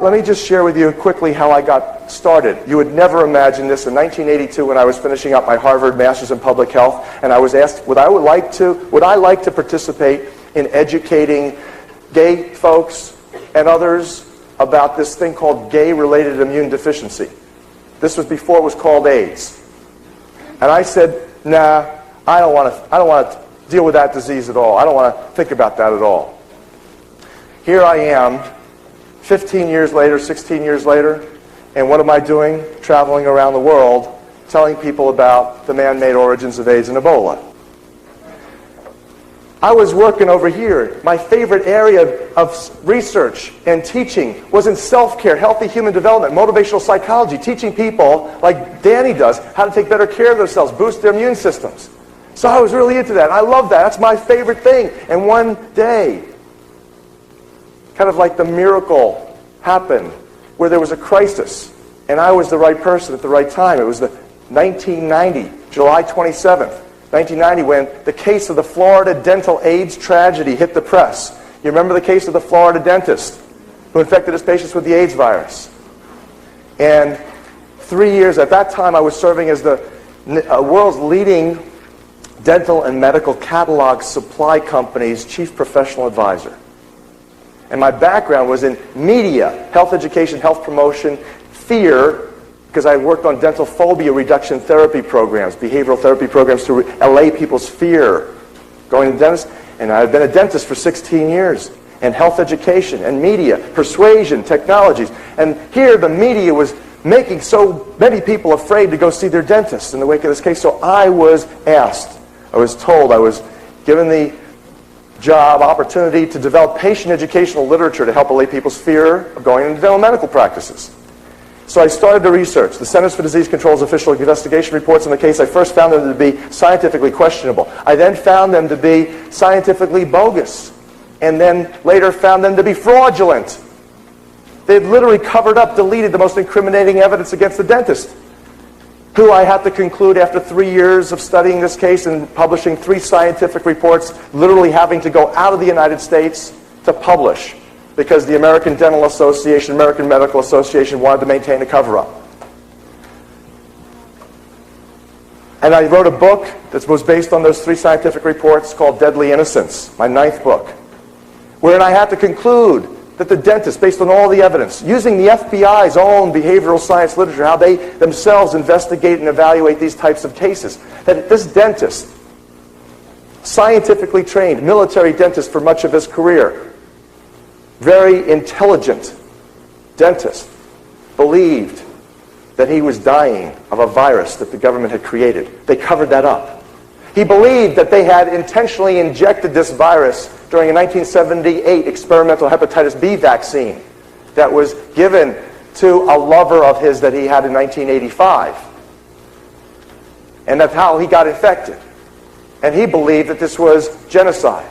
let me just share with you quickly how I got started. You would never imagine this. In 1982, when I was finishing up my Harvard Master's in Public Health, and I was asked, would I like to participate in educating gay folks and others about this thing called gay-related immune deficiency. This was before it was called AIDS. And I said, nah, I don't want to deal with that disease at all. I don't want to think about that at all. Here I am, 15 years later, 16 years later, and what am I doing? Traveling around the world, telling people about the man-made origins of AIDS and Ebola. I was working over here. My favorite area of research and teaching was in self-care, healthy human development, motivational psychology, teaching people, like Danny does, how to take better care of themselves, boost their immune systems. So I was really into that. I love that. That's my favorite thing. And one day, kind of like the miracle happened, where there was a crisis, and I was the right person at the right time. It was the 1990, July 27th. 1990, when the case of the Florida dental AIDS tragedy hit the press. You remember the case of the Florida dentist who infected his patients with the AIDS virus? And 3 years, at that time I was serving as the world's leading dental and medical catalog supply company's chief professional advisor. And my background was in media, health education, health promotion, fear, because I worked on dental phobia reduction therapy programs, behavioral therapy programs to allay people's fear going to dentists. And I've been a dentist for 16 years. And health education and media, persuasion, technologies. And here the media was making so many people afraid to go see their dentist in the wake of this case. So I was asked, I was told, I was given the job, opportunity to develop patient educational literature to help allay people's fear of going into dental medical practices. So I started to research. The Centers for Disease Control's official investigation reports on the case, I first found them to be scientifically questionable. I then found them to be scientifically bogus. And then later found them to be fraudulent. They had literally covered up, deleted the most incriminating evidence against the dentist, who I had to conclude after 3 years of studying this case and publishing 3 scientific reports, literally having to go out of the United States to publish, because the American Dental Association, American Medical Association wanted to maintain a cover-up. And I wrote a book that was based on those 3 scientific reports called Deadly Innocence, my 9th book, wherein I had to conclude that the dentist, based on all the evidence, using the FBI's own behavioral science literature, how they themselves investigate and evaluate these types of cases, that this dentist, scientifically trained, military dentist for much of his career, very intelligent dentist, believed that he was dying of a virus that the government had created. They covered that up. He believed that they had intentionally injected this virus during a 1978 experimental hepatitis B vaccine that was given to a lover of his that he had in 1985. And that's how he got infected. And he believed that this was genocide.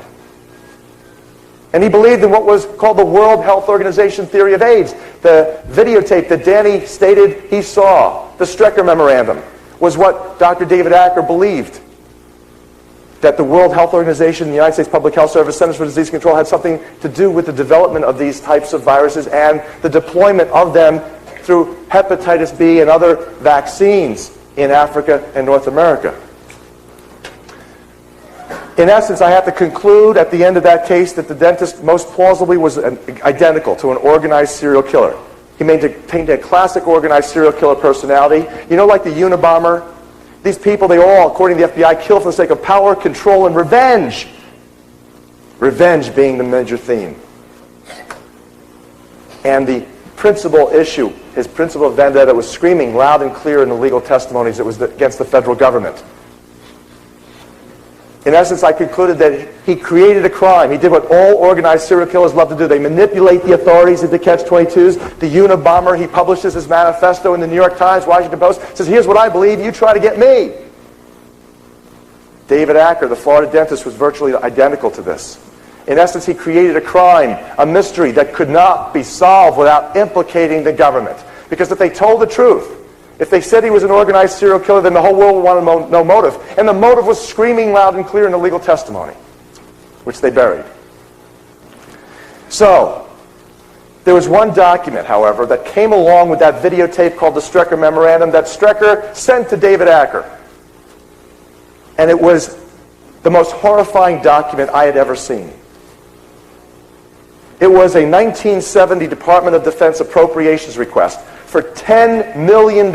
And he believed in what was called the World Health Organization theory of AIDS. The videotape that Danny stated he saw, the Strecker Memorandum, was what Dr. David Acker believed. That the World Health Organization, the United States Public Health Service, Centers for Disease Control had something to do with the development of these types of viruses and the deployment of them through hepatitis B and other vaccines in Africa and North America. In essence, I have to conclude at the end of that case that the dentist most plausibly was identical to an organized serial killer. He maintained a classic organized serial killer personality. You know, like the Unabomber? These people, they all, according to the FBI, kill for the sake of power, control, and revenge. Revenge being the major theme. And the principal issue, his principal vendetta, was screaming loud and clear in the legal testimonies. It was against the federal government. In essence, I concluded that he created a crime. He did what all organized serial killers love to do. They manipulate the authorities into catch-22s. The Unabomber, he publishes his manifesto in the New York Times, Washington Post, says, here's what I believe, you try to get me. David Acker, the Florida dentist, was virtually identical to this. In essence, he created a crime, a mystery that could not be solved without implicating the government. Because if they told the truth, if they said he was an organized serial killer, then the whole world would want to know motive. And the motive was screaming loud and clear in the legal testimony, which they buried. So, There was one document, however, that came along with that videotape called the Strecker Memorandum that Strecker sent to David Acker. And it was the most horrifying document I had ever seen. It was a 1970 Department of Defense appropriations request for $10 million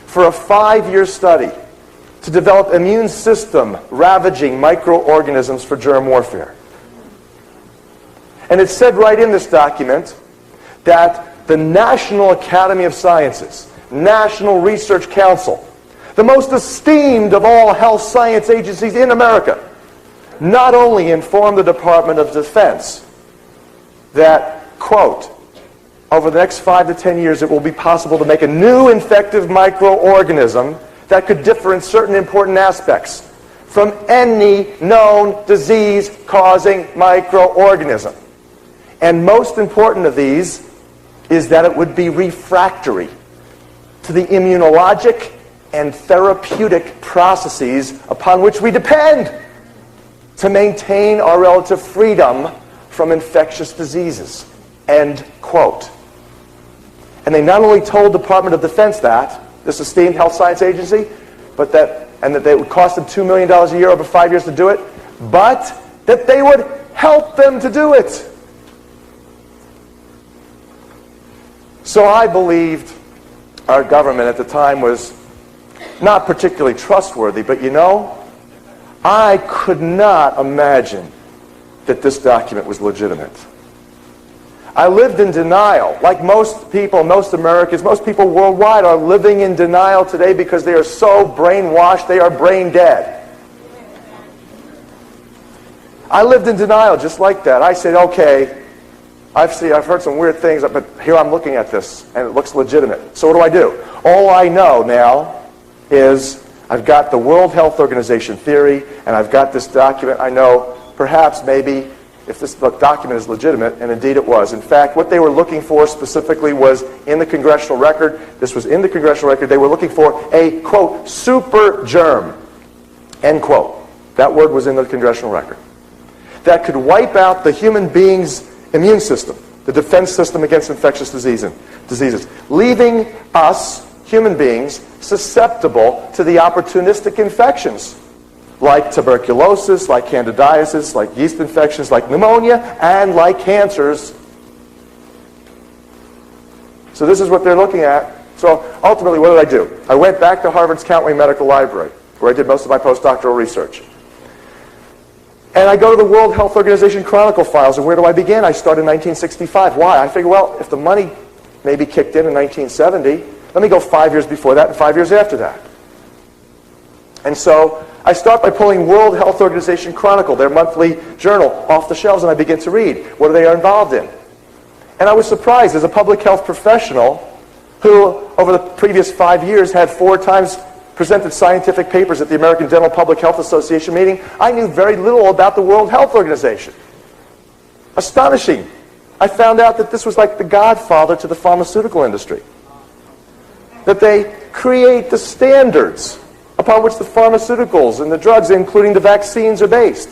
for a 5-year study to develop immune system ravaging microorganisms for germ warfare. And it said right in this document that the National Academy of Sciences, National Research Council, the most esteemed of all health science agencies in America, not only informed the Department of Defense that, quote, over the next 5 to 10 years it will be possible to make a new infective microorganism that could differ in certain important aspects from any known disease-causing microorganism. And most important of these is that it would be refractory to the immunologic and therapeutic processes upon which we depend to maintain our relative freedom from infectious diseases. End quote. And they not only told the Department of Defense that, this esteemed health science agency, but that it would cost them $2 million a year over 5 years to do it, but that they would help them to do it. So I believed our government at the time was not particularly trustworthy, but you know, I could not imagine that this document was legitimate. I lived in denial, like most people, most Americans, most people worldwide are living in denial today because they are so brainwashed, they are brain dead. I lived in denial just like that. I said, okay, I've heard some weird things, but here I'm looking at this, and it looks legitimate. So what do? All I know now is I've got the World Health Organization theory, and I've got this document. I know perhaps maybe if this document is legitimate, and indeed it was. In fact, what they were looking for specifically was in the congressional record. This was in the congressional record. They were looking for a, quote, super germ, end quote. That word was in the congressional record. That could wipe out the human being's immune system, the defense system against infectious diseases, leaving us, human beings, susceptible to the opportunistic infections like tuberculosis, like candidiasis, like yeast infections, like pneumonia, and like cancers. So this is what they're looking at. So ultimately, what did I do? I went back to Harvard's Countway Medical Library, where I did most of my postdoctoral research. And I go to the World Health Organization Chronicle files, and where do I begin? I start in 1965. Why? I figure, well, if the money maybe kicked in 1970, let me go 5 years before that and 5 years after that. And so I start by pulling World Health Organization Chronicle, their monthly journal, off the shelves, and I begin to read. What are they involved in? And I was surprised, as a public health professional who, over the previous 5 years, had 4 times presented scientific papers at the American Dental Public Health Association meeting, I knew very little about the World Health Organization. Astonishing. I found out that this was like the godfather to the pharmaceutical industry. That they create the standards upon which the pharmaceuticals and the drugs, including the vaccines, are based.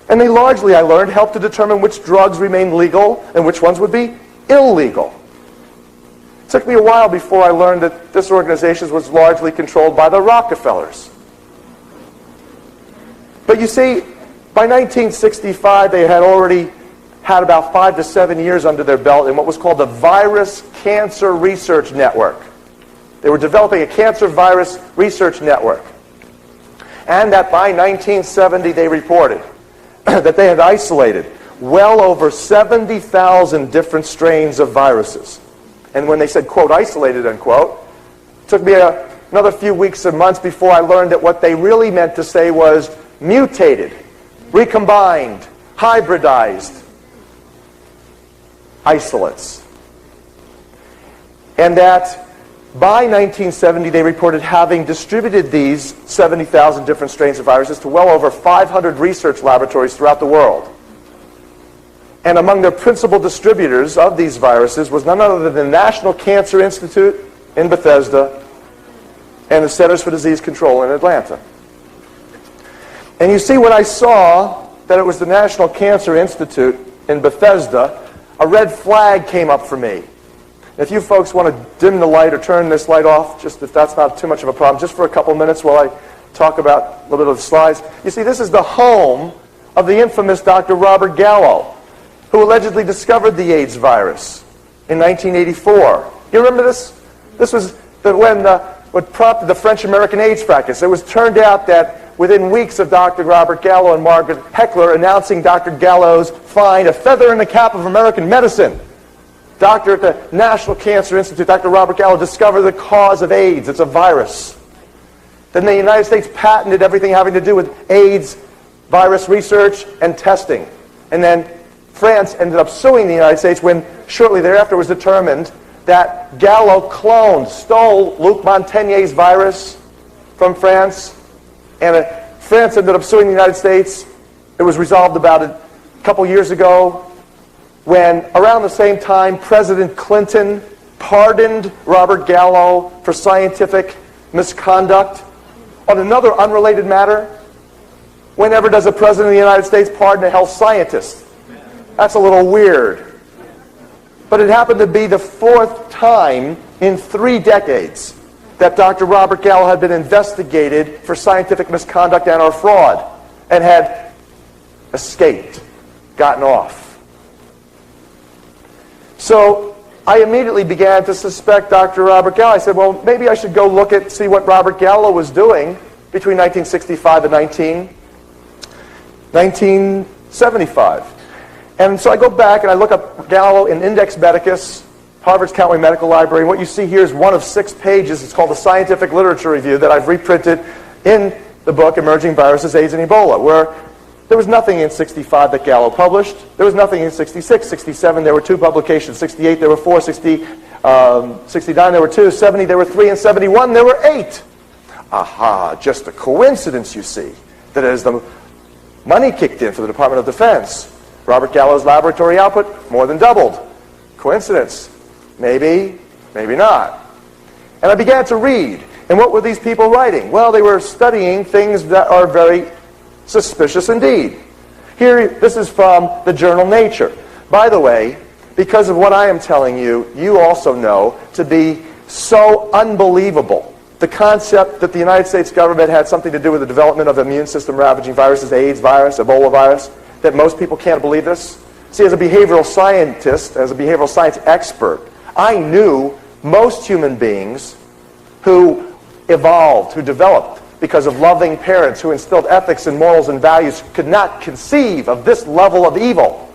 And they largely, I learned, help to determine which drugs remain legal and which ones would be illegal. It took me a while before I learned that this organization was largely controlled by the Rockefellers. But you see, by 1965, they had already had about 5 to 7 years under their belt in what was called the Virus Cancer Research Network. They were developing a cancer virus research network. And that by 1970, they reported that they had isolated well over 70,000 different strains of viruses. And when they said, quote, isolated, unquote, it took me another few weeks and months before I learned that what they really meant to say was mutated, recombined, hybridized isolates. And that by 1970, they reported having distributed these 70,000 different strains of viruses to well over 500 research laboratories throughout the world. And among their principal distributors of these viruses was none other than the National Cancer Institute in Bethesda and the Centers for Disease Control in Atlanta. And you see, when I saw that it was the National Cancer Institute in Bethesda, a red flag came up for me. If you folks want to dim the light or turn this light off, just if that's not too much of a problem, just for a couple minutes while I talk about a little bit of the slides. You see, this is the home of the infamous Dr. Robert Gallo, who allegedly discovered the AIDS virus in 1984. You remember this? This was what prompted the French-American AIDS fracas. It was turned out that within weeks of Dr. Robert Gallo and Margaret Heckler announcing Dr. Gallo's find, a feather in the cap of American medicine, doctor at the National Cancer Institute, Dr. Robert Gallo, discovered the cause of AIDS. It's a virus. Then the United States patented everything having to do with AIDS virus research and testing. And then France ended up suing the United States when shortly thereafter it was determined that Gallo stole Luc Montagnier's virus from France. And France ended up suing the United States. It was resolved about a couple years ago when, around the same time, President Clinton pardoned Robert Gallo for scientific misconduct. On another unrelated matter, whenever does a president of the United States pardon a health scientist? That's a little weird. But it happened to be the fourth time in 3 decades that Dr. Robert Gallo had been investigated for scientific misconduct and or fraud and had escaped, gotten off. So I immediately began to suspect Dr. Robert Gallo. I said, well, maybe I should go see what Robert Gallo was doing between 1965 and 1975. And so I go back and I look up Gallo in Index Medicus, Harvard's County Medical Library. And what you see here is one of 6 pages. It's called the Scientific Literature Review that I've reprinted in the book Emerging Viruses, AIDS and Ebola, where there was nothing in 65 that Gallo published. There was nothing in 66. 67, there were 2 publications. 68, there were 4. 69, there were 2. 70, there were 3. And 71, there were 8. Aha, just a coincidence, you see, that as the money kicked in for the Department of Defense, Robert Gallo's laboratory output more than doubled. Coincidence? Maybe, maybe not. And I began to read. And what were these people writing? Well, they were studying things that are very suspicious indeed. Here, this is from the journal Nature. By the way, because of what I am telling you, you also know to be so unbelievable. The concept that the United States government had something to do with the development of immune system ravaging viruses, AIDS virus, Ebola virus, that most people can't believe this. See, as a behavioral scientist, as a behavioral science expert, I knew most human beings who evolved, who developed because of loving parents who instilled ethics and morals and values could not conceive of this level of evil.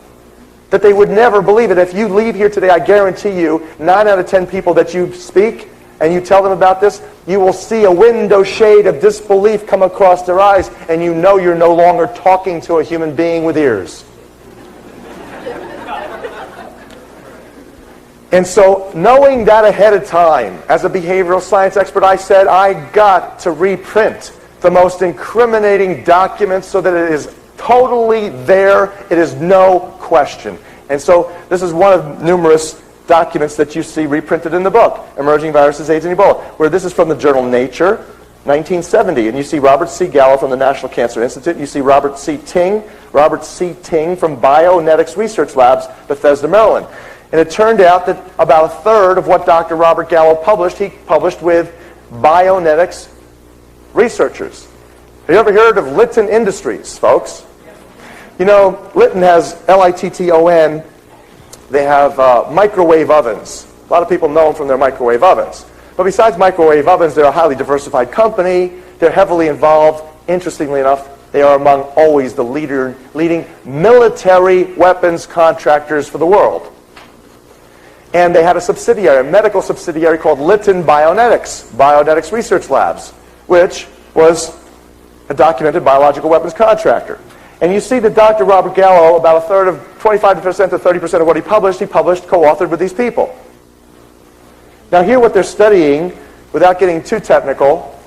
That they would never believe it. If you leave here today, I guarantee you, 9 out of 10 people that you speak and you tell them about this, you will see a window shade of disbelief come across their eyes, and you know you're no longer talking to a human being with ears. And so, knowing that ahead of time, as a behavioral science expert, I said, I got to reprint the most incriminating documents so that it is totally there. It is no question. And so, this is one of numerous documents that you see reprinted in the book, Emerging Viruses, AIDS and Ebola, where this is from the journal Nature, 1970. And you see Robert C. Gallo from the National Cancer Institute. You see Robert C. Ting from Bionetics Research Labs, Bethesda, Maryland. And it turned out that about a third of what Dr. Robert Gallo published, he published with Bionetics researchers. Have you ever heard of Litton Industries, folks? You know, Litton has Litton. They have microwave ovens. A lot of people know them from their microwave ovens. But besides microwave ovens, they're a highly diversified company. They're heavily involved. Interestingly enough, they are among always the leading military weapons contractors for the world. And they had a subsidiary, a medical subsidiary called Litton Bionetics Research Labs, which was a documented biological weapons contractor. And you see that Dr. Robert Gallo, about a third of, 25% to 30% of what he published, co-authored with these people. Now here what they're studying, without getting too technical,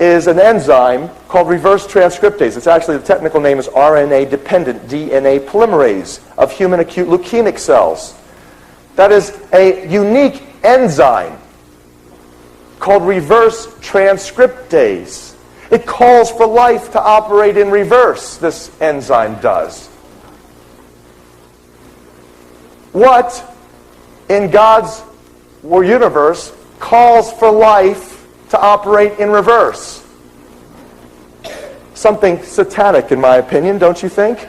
is an enzyme called reverse transcriptase. It's actually, the technical name is RNA-dependent DNA polymerase of human acute leukemic cells. That is a unique enzyme called reverse transcriptase. It calls for life to operate in reverse, this enzyme does. What in God's universe calls for life to operate in reverse? Something satanic, in my opinion, don't you think?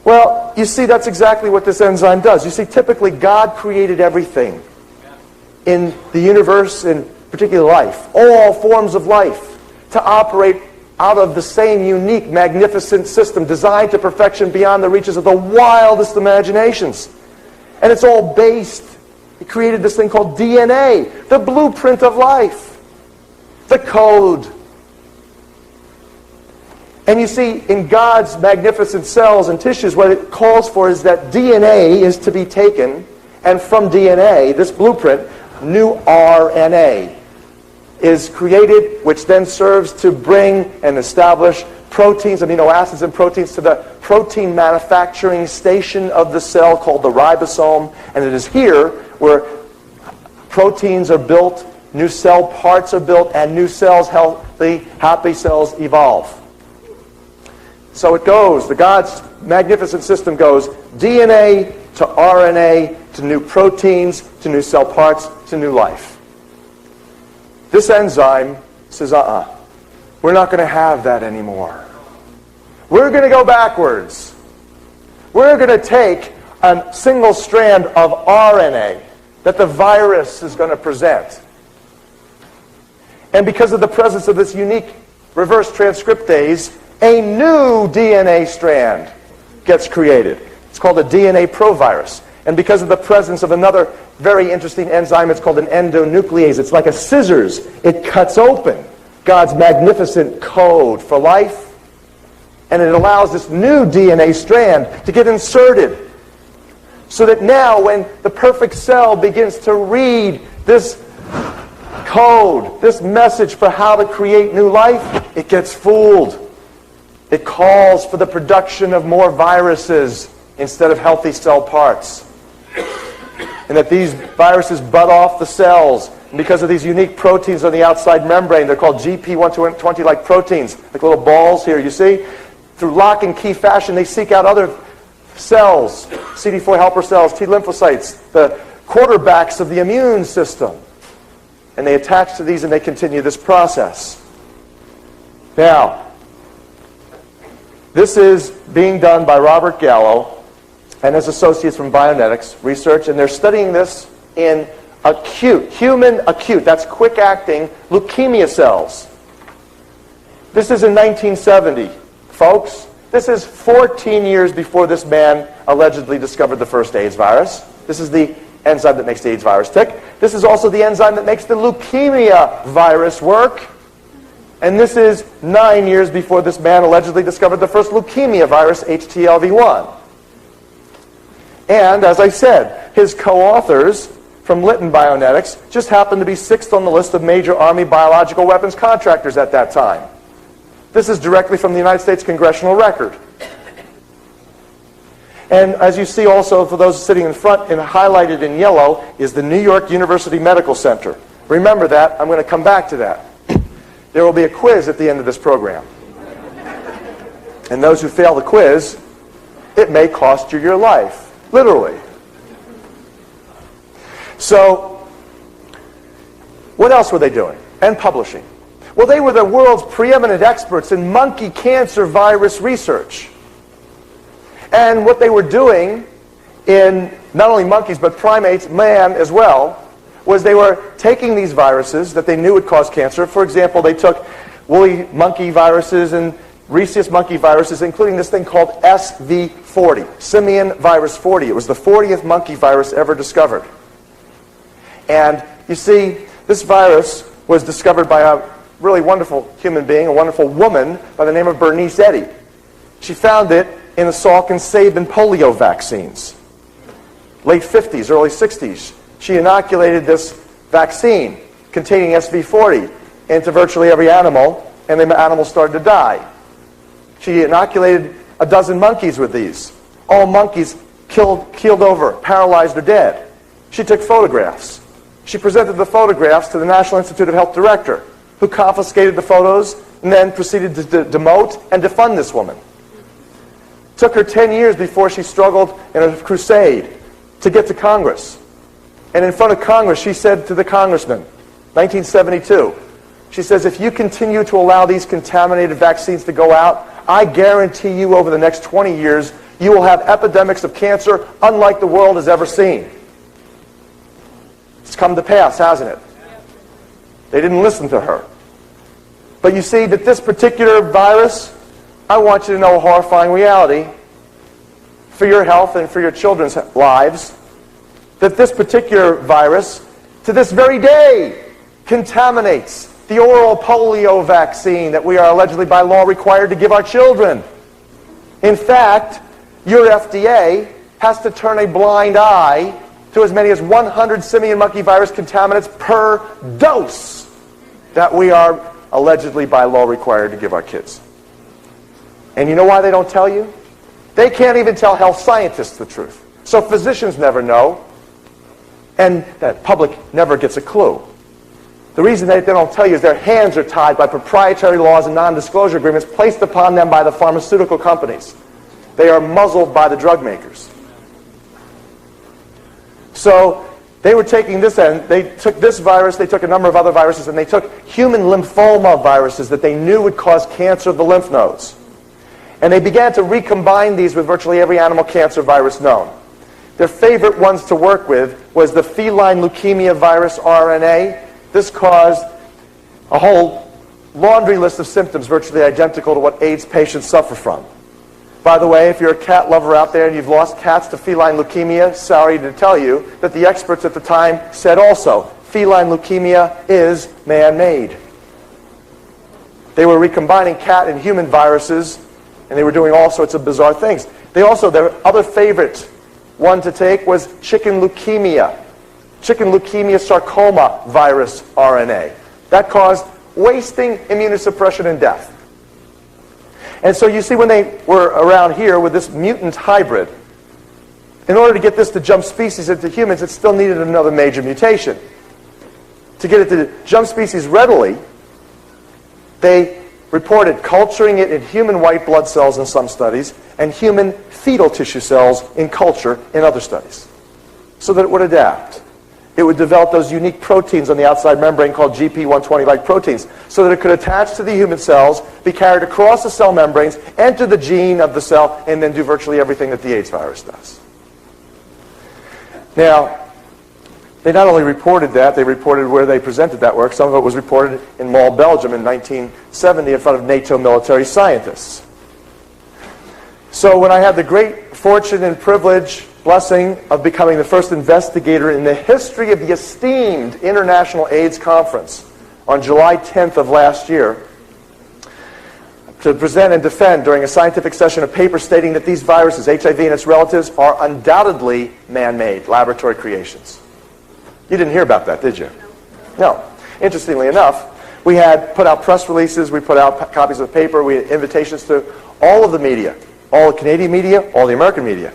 Well, you see, that's exactly what this enzyme does. You see, typically God created everything in the universe, in particular life, all forms of life, to operate out of the same unique, magnificent system designed to perfection beyond the reaches of the wildest imaginations. And it's all based, he created this thing called DNA, the blueprint of life, the code. And you see, in God's magnificent cells and tissues, what it calls for is that DNA is to be taken, and from DNA, this blueprint, new RNA is created, which then serves to bring and establish proteins, amino acids and proteins to the protein manufacturing station of the cell called the ribosome. And it is here where proteins are built, new cell parts are built, and new cells, healthy, happy cells, evolve. So it goes, God's magnificent system goes DNA to RNA to new proteins to new cell parts to new life. This enzyme says, we're not going to have that anymore. We're going to go backwards. We're going to take a single strand of RNA that the virus is going to present. And because of the presence of this unique reverse transcriptase, a new DNA strand gets created. It's called a DNA provirus. And because of the presence of another very interesting enzyme, it's called an endonuclease. It's like a scissors. It cuts open God's magnificent code for life, and it allows this new DNA strand to get inserted. So that now when the perfect cell begins to read this code, this message for how to create new life, it gets fooled. It calls for the production of more viruses instead of healthy cell parts. And that these viruses butt off the cells. And because of these unique proteins on the outside membrane, they're called GP120-like proteins, like little balls here, you see? Through lock and key fashion, they seek out other cells, CD4 helper cells, T lymphocytes, the quarterbacks of the immune system. And they attach to these and they continue this process. Now, this is being done by Robert Gallo and his associates from Bionetics Research, and they're studying this in human acute, that's quick-acting leukemia cells. This is in 1970, folks. This is 14 years before this man allegedly discovered the first AIDS virus. This is the enzyme that makes the AIDS virus tick. This is also the enzyme that makes the leukemia virus work. And this is 9 years before this man allegedly discovered the first leukemia virus, HTLV1. And, as I said, his co-authors from Lytton Bionetics just happened to be 6th on the list of major Army biological weapons contractors at that time. This is directly from the United States Congressional Record. And as you see also, for those sitting in front and highlighted in yellow, is the New York University Medical Center. Remember that. I'm going to come back to that. There will be a quiz at the end of this program. And those who fail the quiz, it may cost you your life. Literally. So, what else were they doing? And publishing. Well, they were the world's preeminent experts in monkey cancer virus research. And what they were doing in not only monkeys, but primates, man as well, was they were taking these viruses that they knew would cause cancer. For example, they took woolly monkey viruses and rhesus monkey viruses, including this thing called SV40, simian virus 40. It was the 40th monkey virus ever discovered. And you see, this virus was discovered by a really wonderful human being, a wonderful woman by the name of Bernice Eddy. She found it in the Salk and Sabin polio vaccines. Late 50s, early 60s. She inoculated this vaccine containing SV40 into virtually every animal, and the animals started to die. She inoculated a dozen monkeys with these. All monkeys keeled over, paralyzed or dead. She took photographs. She presented the photographs to the National Institute of Health director, who confiscated the photos and then proceeded to demote and defund this woman. Took her 10 years before she struggled in a crusade to get to Congress. And in front of Congress, she said to the congressman, 1972, she says, if you continue to allow these contaminated vaccines to go out, I guarantee you over the next 20 years, you will have epidemics of cancer unlike the world has ever seen. It's come to pass, hasn't it? They didn't listen to her. But you see that this particular virus, I want you to know a horrifying reality for your health and for your children's lives, that this particular virus, to this very day, contaminates the oral polio vaccine that we are allegedly by law required to give our children. In fact, your FDA has to turn a blind eye to as many as 100 simian monkey virus contaminants per dose that we are allegedly by law required to give our kids. And you know why they don't tell you? They can't even tell health scientists the truth. So physicians never know, and the public never gets a clue. The reason they don't tell you is their hands are tied by proprietary laws and non-disclosure agreements placed upon them by the pharmaceutical companies. They are muzzled by the drug makers. So they were taking this, and they took this virus, they took a number of other viruses, and they took human lymphoma viruses that they knew would cause cancer of the lymph nodes. And they began to recombine these with virtually every animal cancer virus known. Their favorite ones to work with was the feline leukemia virus RNA. This caused a whole laundry list of symptoms virtually identical to what AIDS patients suffer from. By the way, if you're a cat lover out there and you've lost cats to feline leukemia, sorry to tell you that the experts at the time said also, feline leukemia is man-made. They were recombining cat and human viruses, and they were doing all sorts of bizarre things. They also, their other favorite one to take was chicken leukemia sarcoma virus RNA. That caused wasting, immunosuppression, and death. And so you see, when they were around here with this mutant hybrid, in order to get this to jump species into humans, it still needed another major mutation. To get it to jump species readily, they reported culturing it in human white blood cells in some studies and human fetal tissue cells in culture in other studies, so that it would adapt. It would develop those unique proteins on the outside membrane called GP120-like proteins, so that it could attach to the human cells, be carried across the cell membranes, enter the gene of the cell, and then do virtually everything that the AIDS virus does. Now, they not only reported that, they reported where they presented that work. Some of it was reported in Mol, Belgium in 1970 in front of NATO military scientists. So when I had the great fortune and privilege, blessing of becoming the first investigator in the history of the esteemed International AIDS Conference on July 10th of last year, to present and defend during a scientific session a paper stating that these viruses, HIV and its relatives, are undoubtedly man-made laboratory creations. You didn't hear about that, did you? No. Interestingly enough, we had put out press releases, we put out copies of the paper, we had invitations to all of the media, all the Canadian media, all the American media.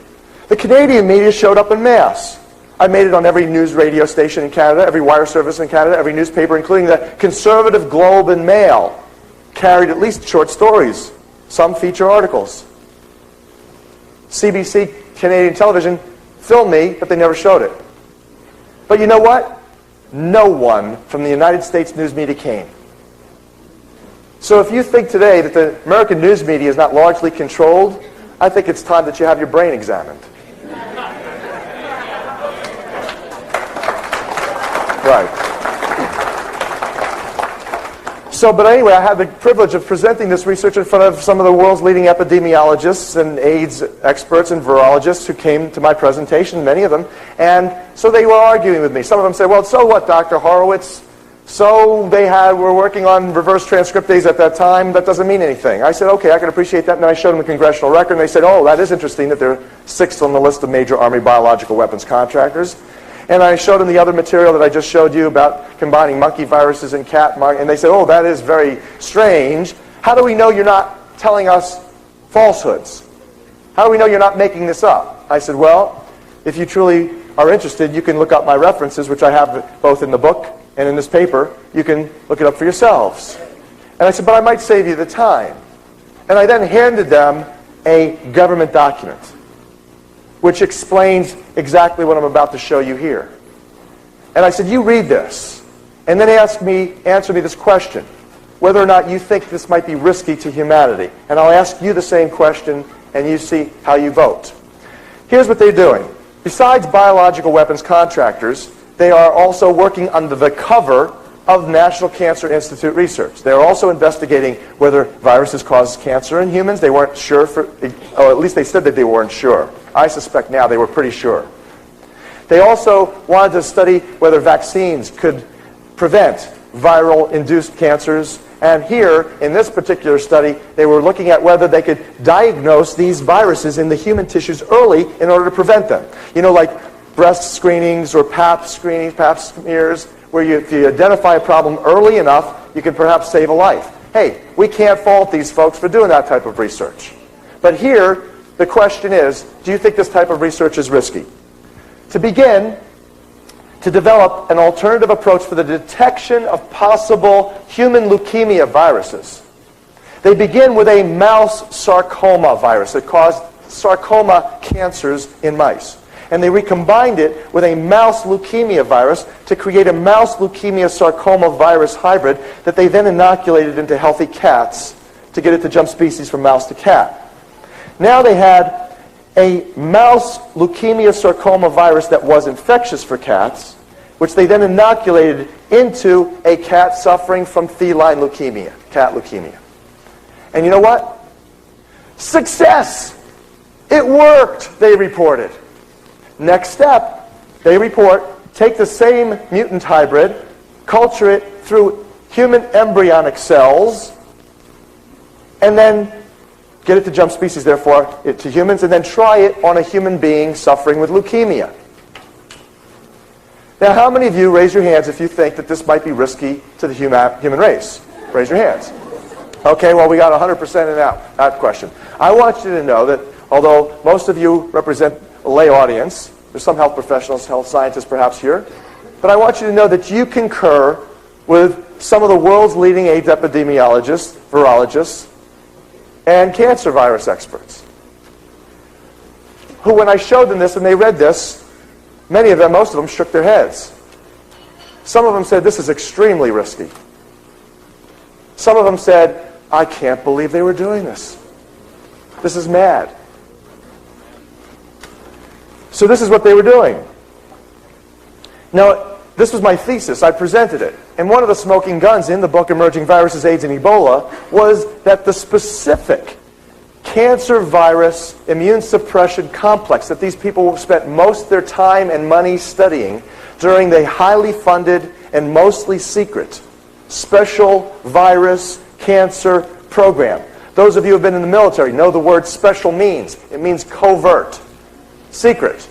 The Canadian media showed up en masse. I made it on every news radio station in Canada, every wire service in Canada, every newspaper, including the conservative Globe and Mail, carried at least short stories, some feature articles. CBC, Canadian television, filmed me, but they never showed it. But you know what? No one from the United States news media came. So if you think today that the American news media is not largely controlled, I think it's time that you have your brain examined. Right. So, but anyway, I had the privilege of presenting this research in front of some of the world's leading epidemiologists and AIDS experts and virologists who came to my presentation, many of them. And so they were arguing with me. Some of them said, well, so what, Dr. Horowitz? So were working on reverse transcriptase at that time. That doesn't mean anything. I said, okay, I can appreciate that. And then I showed them the congressional record, and they said, oh, that is interesting that they're sixth on the list of major Army biological weapons contractors. And I showed them the other material that I just showed you about combining monkey viruses and cat, and they said, oh, that is very strange. How do we know you're not telling us falsehoods? How do we know you're not making this up? I said, well, if you truly are interested, you can look up my references, which I have both in the book and in this paper. You can look it up for yourselves. And I said, but I might save you the time. And I then handed them a government document which explains exactly what I'm about to show you here. And I said, you read this, and then answer me this question, whether or not you think this might be risky to humanity. And I'll ask you the same question, and you see how you vote. Here's what they're doing. Besides biological weapons contractors, they are also working under the cover of National Cancer Institute research. They're also investigating whether viruses cause cancer in humans. They weren't sure, or at least they said that they weren't sure. I suspect now they were pretty sure. They also wanted to study whether vaccines could prevent viral-induced cancers. And here, in this particular study, they were looking at whether they could diagnose these viruses in the human tissues early in order to prevent them. You know, like breast screenings or pap screenings, pap smears, where if you identify a problem early enough, you can perhaps save a life. Hey, we can't fault these folks for doing that type of research. But here, the question is, do you think this type of research is risky? To begin, to develop an alternative approach for the detection of possible human leukemia viruses. They begin with a mouse sarcoma virus that caused sarcoma cancers in mice. And they recombined it with a mouse leukemia virus to create a mouse leukemia sarcoma virus hybrid that they then inoculated into healthy cats to get it to jump species from mouse to cat. Now they had a mouse leukemia sarcoma virus that was infectious for cats, which they then inoculated into a cat suffering from feline leukemia, cat leukemia. And you know what? Success! It worked, they reported. Next step, they report, take the same mutant hybrid, culture it through human embryonic cells, and then get it to jump species, therefore, to humans, and then try it on a human being suffering with leukemia. Now, how many of you, raise your hands if you think that this might be risky to the human race? Raise your hands. Okay, well, we got 100% in that question. I want you to know that although most of you represent a lay audience, there's some health professionals, health scientists perhaps here, but I want you to know that you concur with some of the world's leading AIDS epidemiologists, virologists, and cancer virus experts, who, when I showed them this and they read this, many of them, most of them, shook their heads. Some of them said, this is extremely risky. Some of them said, I can't believe they were doing this. This is mad. So this is what they were doing. Now, this was my thesis. I presented it. And one of the smoking guns in the book Emerging Viruses, AIDS and Ebola was that the specific cancer virus immune suppression complex that these people spent most of their time and money studying during the highly funded and mostly secret special virus cancer program. Those of you who have been in the military know the word special means. It means covert, secret,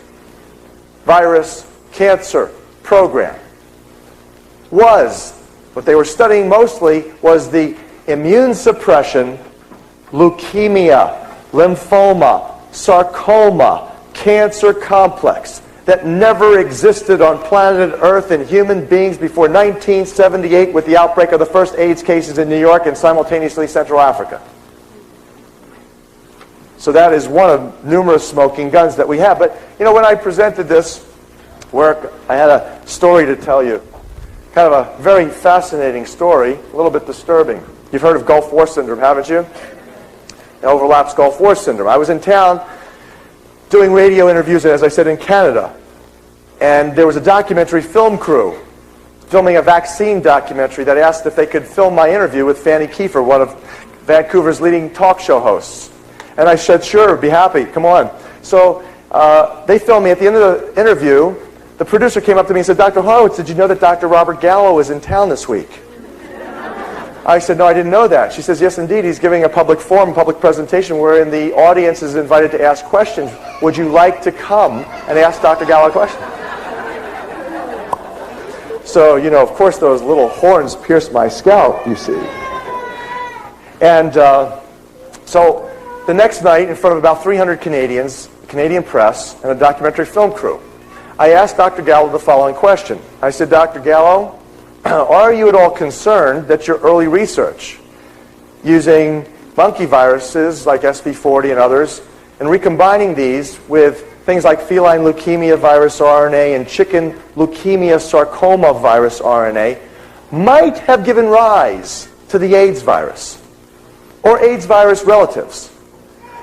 virus cancer program. What they were studying mostly was the immune suppression, leukemia, lymphoma, sarcoma, cancer complex that never existed on planet Earth in human beings before 1978 with the outbreak of the first AIDS cases in New York and simultaneously Central Africa. So that is one of numerous smoking guns that we have. But, you know, when I presented this work, I had a story to tell you. Kind of a very fascinating story, a little bit disturbing. You've heard of Gulf War syndrome, haven't you? It overlaps Gulf War syndrome. I was in town doing radio interviews, as I said, in Canada. And there was a documentary film crew filming a vaccine documentary that asked if they could film my interview with Fanny Kiefer, one of Vancouver's leading talk show hosts. And I said, sure, be happy, come on. So they filmed me. At the end of the interview, the producer came up to me and said, Dr. Horowitz, did you know that Dr. Robert Gallo is in town this week? I said, no, I didn't know that. She says, yes, indeed. He's giving a public forum, public presentation, wherein the audience is invited to ask questions. Would you like to come and ask Dr. Gallo a question? So, you know, of course, those little horns pierced my scalp, you see. And so the next night, in front of about 300 Canadians, Canadian press, and a documentary film crew, I asked Dr. Gallo the following question. I said, Dr. Gallo, are you at all concerned that your early research using monkey viruses like SV40 and others, and recombining these with things like feline leukemia virus RNA and chicken leukemia sarcoma virus RNA might have given rise to the AIDS virus or AIDS virus relatives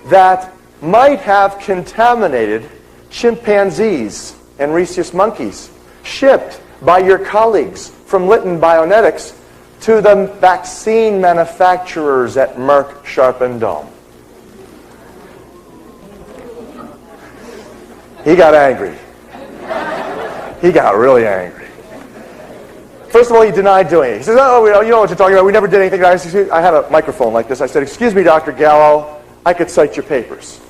that might have contaminated chimpanzees and rhesus monkeys shipped by your colleagues from Lytton Bionetics to the vaccine manufacturers at Merck Sharp and Dohme. He got angry. He got really angry. First of all, he denied doing it. He says, oh, you know what you're talking about. We never did anything. I had a microphone like this. I said, excuse me, Dr. Gallo, I could cite your papers.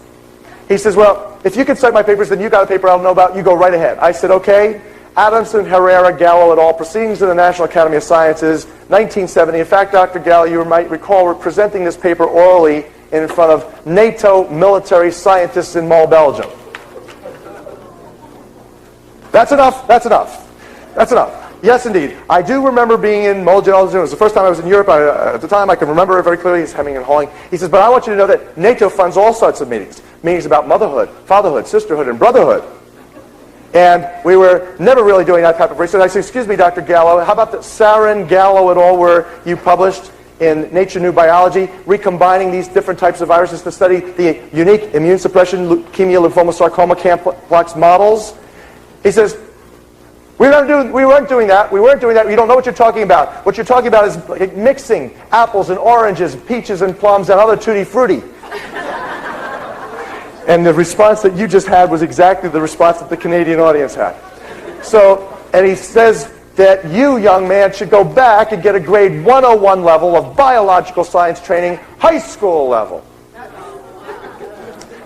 He says, well, if you could cite my papers, then you got a paper I don't know about. You go right ahead. I said, okay. Adamson, Herrera, Gallo et al. Proceedings of the National Academy of Sciences, 1970. In fact, Dr. Gallo, you might recall, we're presenting this paper orally in front of NATO military scientists in Mol, Belgium. That's enough. That's enough. That's enough. Yes, indeed. I do remember being in Mol, Belgium. It was the first time I was in Europe. At the time, I can remember it very clearly. He's hemming and hawing. He says, but I want you to know that NATO funds all sorts of meetings. Meetings about motherhood, fatherhood, sisterhood, and brotherhood. And we were never really doing that type of research. I said, excuse me, Dr. Gallo, how about the Sarin, Gallo et al., where you published in Nature New Biology, recombining these different types of viruses to study the unique immune suppression, leukemia, lymphoma, sarcoma complex models? He says, we weren't doing that. We weren't doing that. You don't know what you're talking about. What you're talking about is like mixing apples and oranges, peaches and plums, and other tutti frutti. And the response that you just had was exactly the response that the Canadian audience had. So, and he says that you, young man, should go back and get a grade 101 level of biological science training, high school level.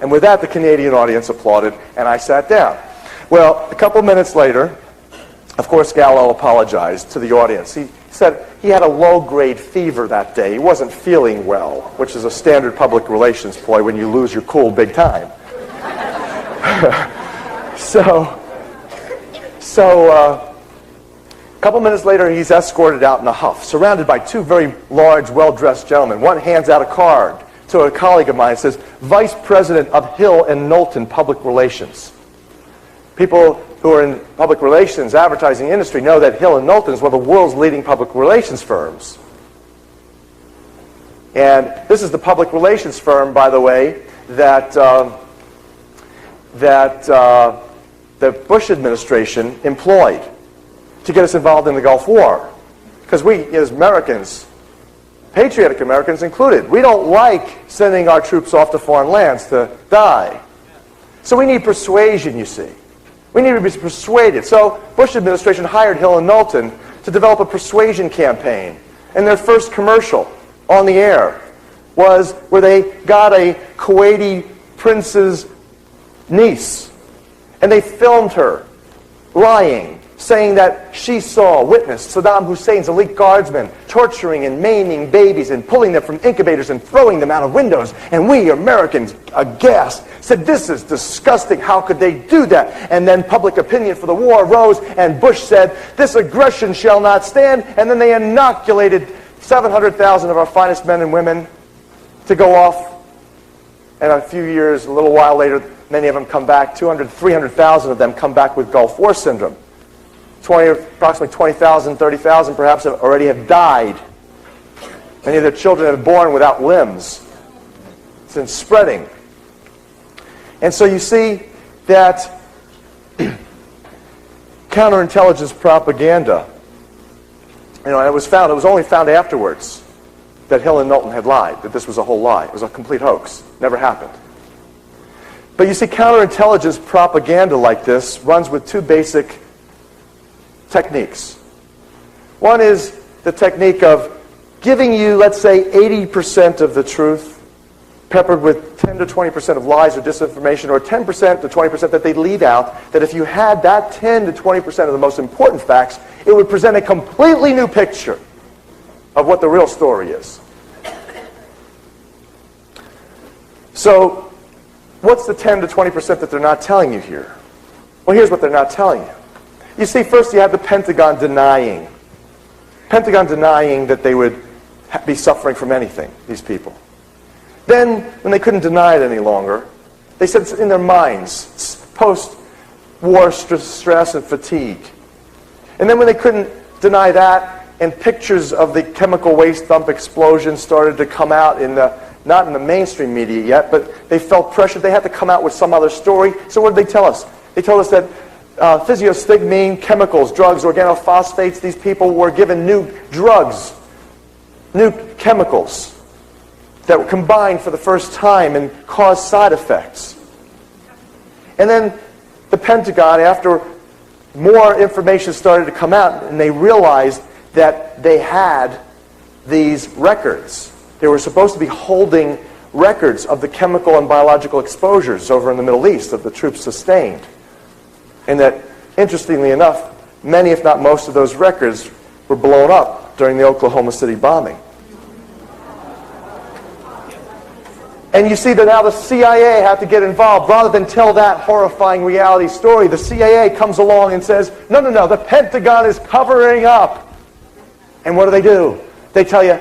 And with that, the Canadian audience applauded, and I sat down. Well, a couple minutes later, of course, Gallo apologized to the audience. He said he had a low-grade fever that day. He wasn't feeling well, which is a standard public relations ploy when you lose your cool big time. A couple minutes later, he's escorted out in a huff, surrounded by two very large, well-dressed gentlemen. One hands out a card to a colleague of mine and says, Vice President of Hill and Knowlton Public Relations. People who are in public relations, advertising industry, know that Hill and Knowlton is one of the world's leading public relations firms. And this is the public relations firm, by the way, that the Bush administration employed to get us involved in the Gulf War. Because we, as Americans, patriotic Americans included, we don't like sending our troops off to foreign lands to die. So we need persuasion, you see. We need to be persuaded. So Bush administration hired Hill and Knowlton to develop a persuasion campaign. And their first commercial on the air was where they got a Kuwaiti prince's niece. And they filmed her lying, saying that she witnessed Saddam Hussein's elite guardsmen torturing and maiming babies and pulling them from incubators and throwing them out of windows. And we Americans, aghast, said, this is disgusting. How could they do that? And then public opinion for the war rose, and Bush said, this aggression shall not stand. And then they inoculated 700,000 of our finest men and women to go off. And a few years, a little while later, many of them come back. 200,000, 300,000 of them come back with Gulf War syndrome. Approximately 20,000, 30,000 perhaps already have died. Many of their children have been born without limbs. It's been spreading. And so you see that counterintelligence propaganda, and it was only found afterwards that Hill and Knowlton had lied, that this was a whole lie. It was a complete hoax. Never happened. But you see, counterintelligence propaganda like this runs with two basic techniques. One is the technique of giving you, let's say, 80% of the truth, peppered with 10 to 20% of lies or disinformation, or 10% to 20% that they leave out, that if you had that 10 to 20% of the most important facts, it would present a completely new picture of what the real story is. So, what's the 10 to 20% that they're not telling you here? Well, here's what they're not telling you. You see, first you have the Pentagon denying. Pentagon denying that they would be suffering from anything, these people. Then, when they couldn't deny it any longer, they said it's in their minds, post-war stress and fatigue. And then when they couldn't deny that, and pictures of the chemical waste dump explosion started to come out not in the mainstream media yet, but they felt pressured. They had to come out with some other story. So what did they tell us? They told us that physiostigmine, chemicals, drugs, organophosphates, these people were given new drugs, new chemicals that were combined for the first time and caused side effects. And then the Pentagon, after more information started to come out, and they realized that they had these records. They were supposed to be holding records of the chemical and biological exposures over in the Middle East that the troops sustained. And that, interestingly enough, many, if not most of those records were blown up during the Oklahoma City bombing. And you see that now the CIA had to get involved. Rather than tell that horrifying reality story, the CIA comes along and says, no, the Pentagon is covering up. And what do? They tell you,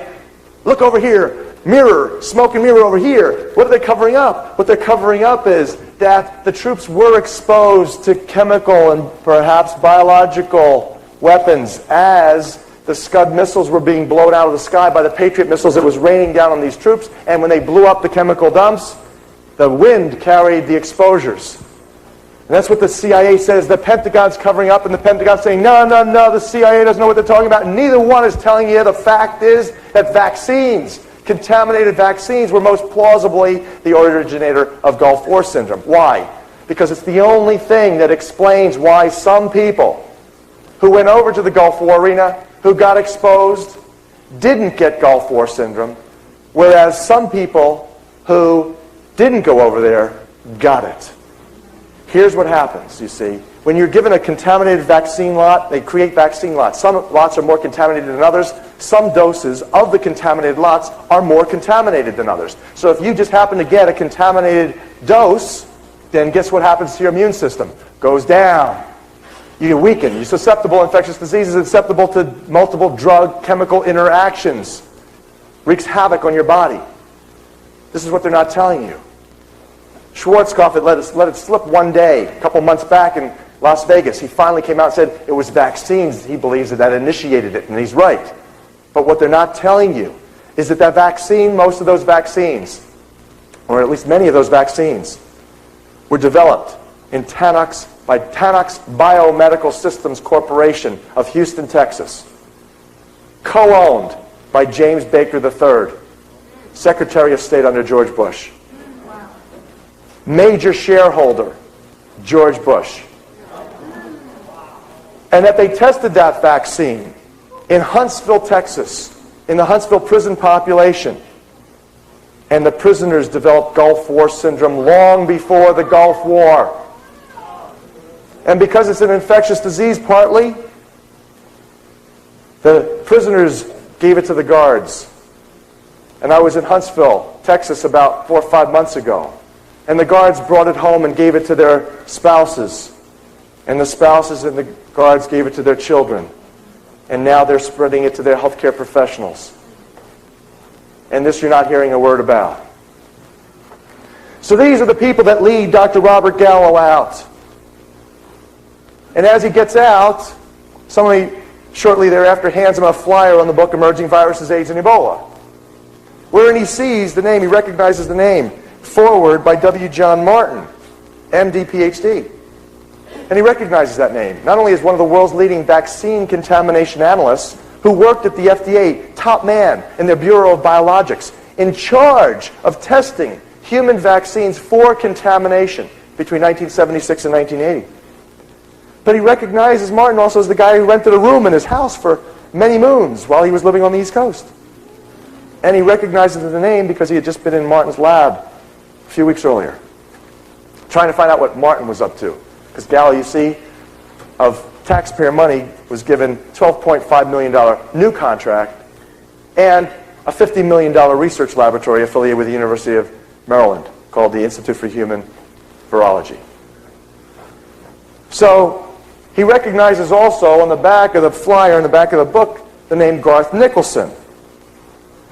look over here, mirror, smoke and mirror over here. What are they covering up? What they're covering up is that the troops were exposed to chemical and perhaps biological weapons as the Scud missiles were being blown out of the sky by the Patriot missiles that was raining down on these troops. And when they blew up the chemical dumps, the wind carried the exposures. And that's what the CIA says. The Pentagon's covering up, and the Pentagon's saying, no, the CIA doesn't know what they're talking about. And neither one is telling you the fact is that vaccines, contaminated vaccines, were most plausibly the originator of Gulf War syndrome. Why? Because it's the only thing that explains why some people who went over to the Gulf War arena, who got exposed, didn't get Gulf War syndrome, whereas some people who didn't go over there got it. Here's what happens, you see. When you're given a contaminated vaccine lot, they create vaccine lots. Some lots are more contaminated than others. Some doses of the contaminated lots are more contaminated than others. So if you just happen to get a contaminated dose, then guess what happens to your immune system? Goes down. You weaken. You're susceptible to infectious diseases, susceptible to multiple drug chemical interactions. Wreaks havoc on your body. This is what they're not telling you. Schwarzkopf had let it slip one day, a couple months back in Las Vegas. He finally came out and said it was vaccines, he believes, that initiated it, and he's right. But what they're not telling you is that vaccine, most of those vaccines, or at least many of those vaccines, were developed in by Tanox Biomedical Systems Corporation of Houston, Texas, co-owned by James Baker III, Secretary of State under George Bush. Major shareholder, George Bush. And that they tested that vaccine in Huntsville, Texas, in the Huntsville prison population. And the prisoners developed Gulf War syndrome long before the Gulf War. And because it's an infectious disease partly, the prisoners gave it to the guards. And I was in Huntsville, Texas about 4 or 5 months ago. And the guards brought it home and gave it to their spouses. And the spouses and the guards gave it to their children. And now they're spreading it to their healthcare professionals. And this you're not hearing a word about. So these are the people that lead Dr. Robert Gallo out. And as he gets out, somebody shortly thereafter hands him a flyer on the book Emerging Viruses, AIDS and Ebola. Wherein he sees the name, he recognizes the name, forward by W. John Martin, MD, PhD. And he recognizes that name, not only as one of the world's leading vaccine contamination analysts, who worked at the FDA, top man in their Bureau of Biologics, in charge of testing human vaccines for contamination between 1976 and 1980. But he recognizes Martin also as the guy who rented a room in his house for many moons while he was living on the East Coast. And he recognizes the name because he had just been in Martin's lab a few weeks earlier, trying to find out what Martin was up to. Because Gallo, you see, of taxpayer money, was given $12.5 million new contract and a $50 million research laboratory affiliated with the University of Maryland called the Institute for Human Virology. So he recognizes also on the back of the flyer, in the back of the book, the name Garth Nicholson.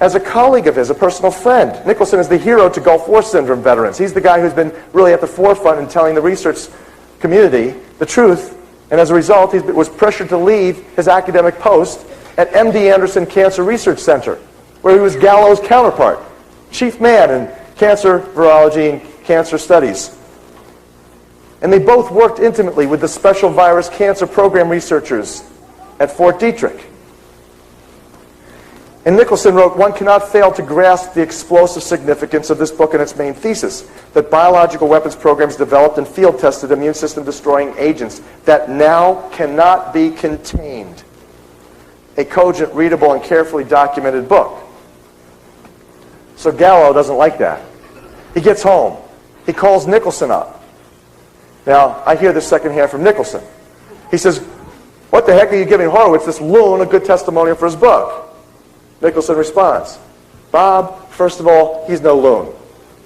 as a colleague of his, a personal friend. Nicholson is the hero to Gulf War syndrome veterans. He's the guy who's been really at the forefront in telling the research community the truth, and as a result, he was pressured to leave his academic post at MD Anderson Cancer Research Center, where he was Gallo's counterpart, chief man in cancer virology and cancer studies. And they both worked intimately with the special virus cancer program researchers at Fort Detrick. And Nicholson wrote, "One cannot fail to grasp the explosive significance of this book and its main thesis, that biological weapons programs developed and field-tested immune system-destroying agents that now cannot be contained. A cogent, readable, and carefully documented book." So Gallo doesn't like that. He gets home. He calls Nicholson up. Now, I hear this secondhand from Nicholson. He says, "What the heck are you giving Horowitz, this loon, a good testimonial for his book?" Nicholson responds, "Bob, first of all, he's no loon.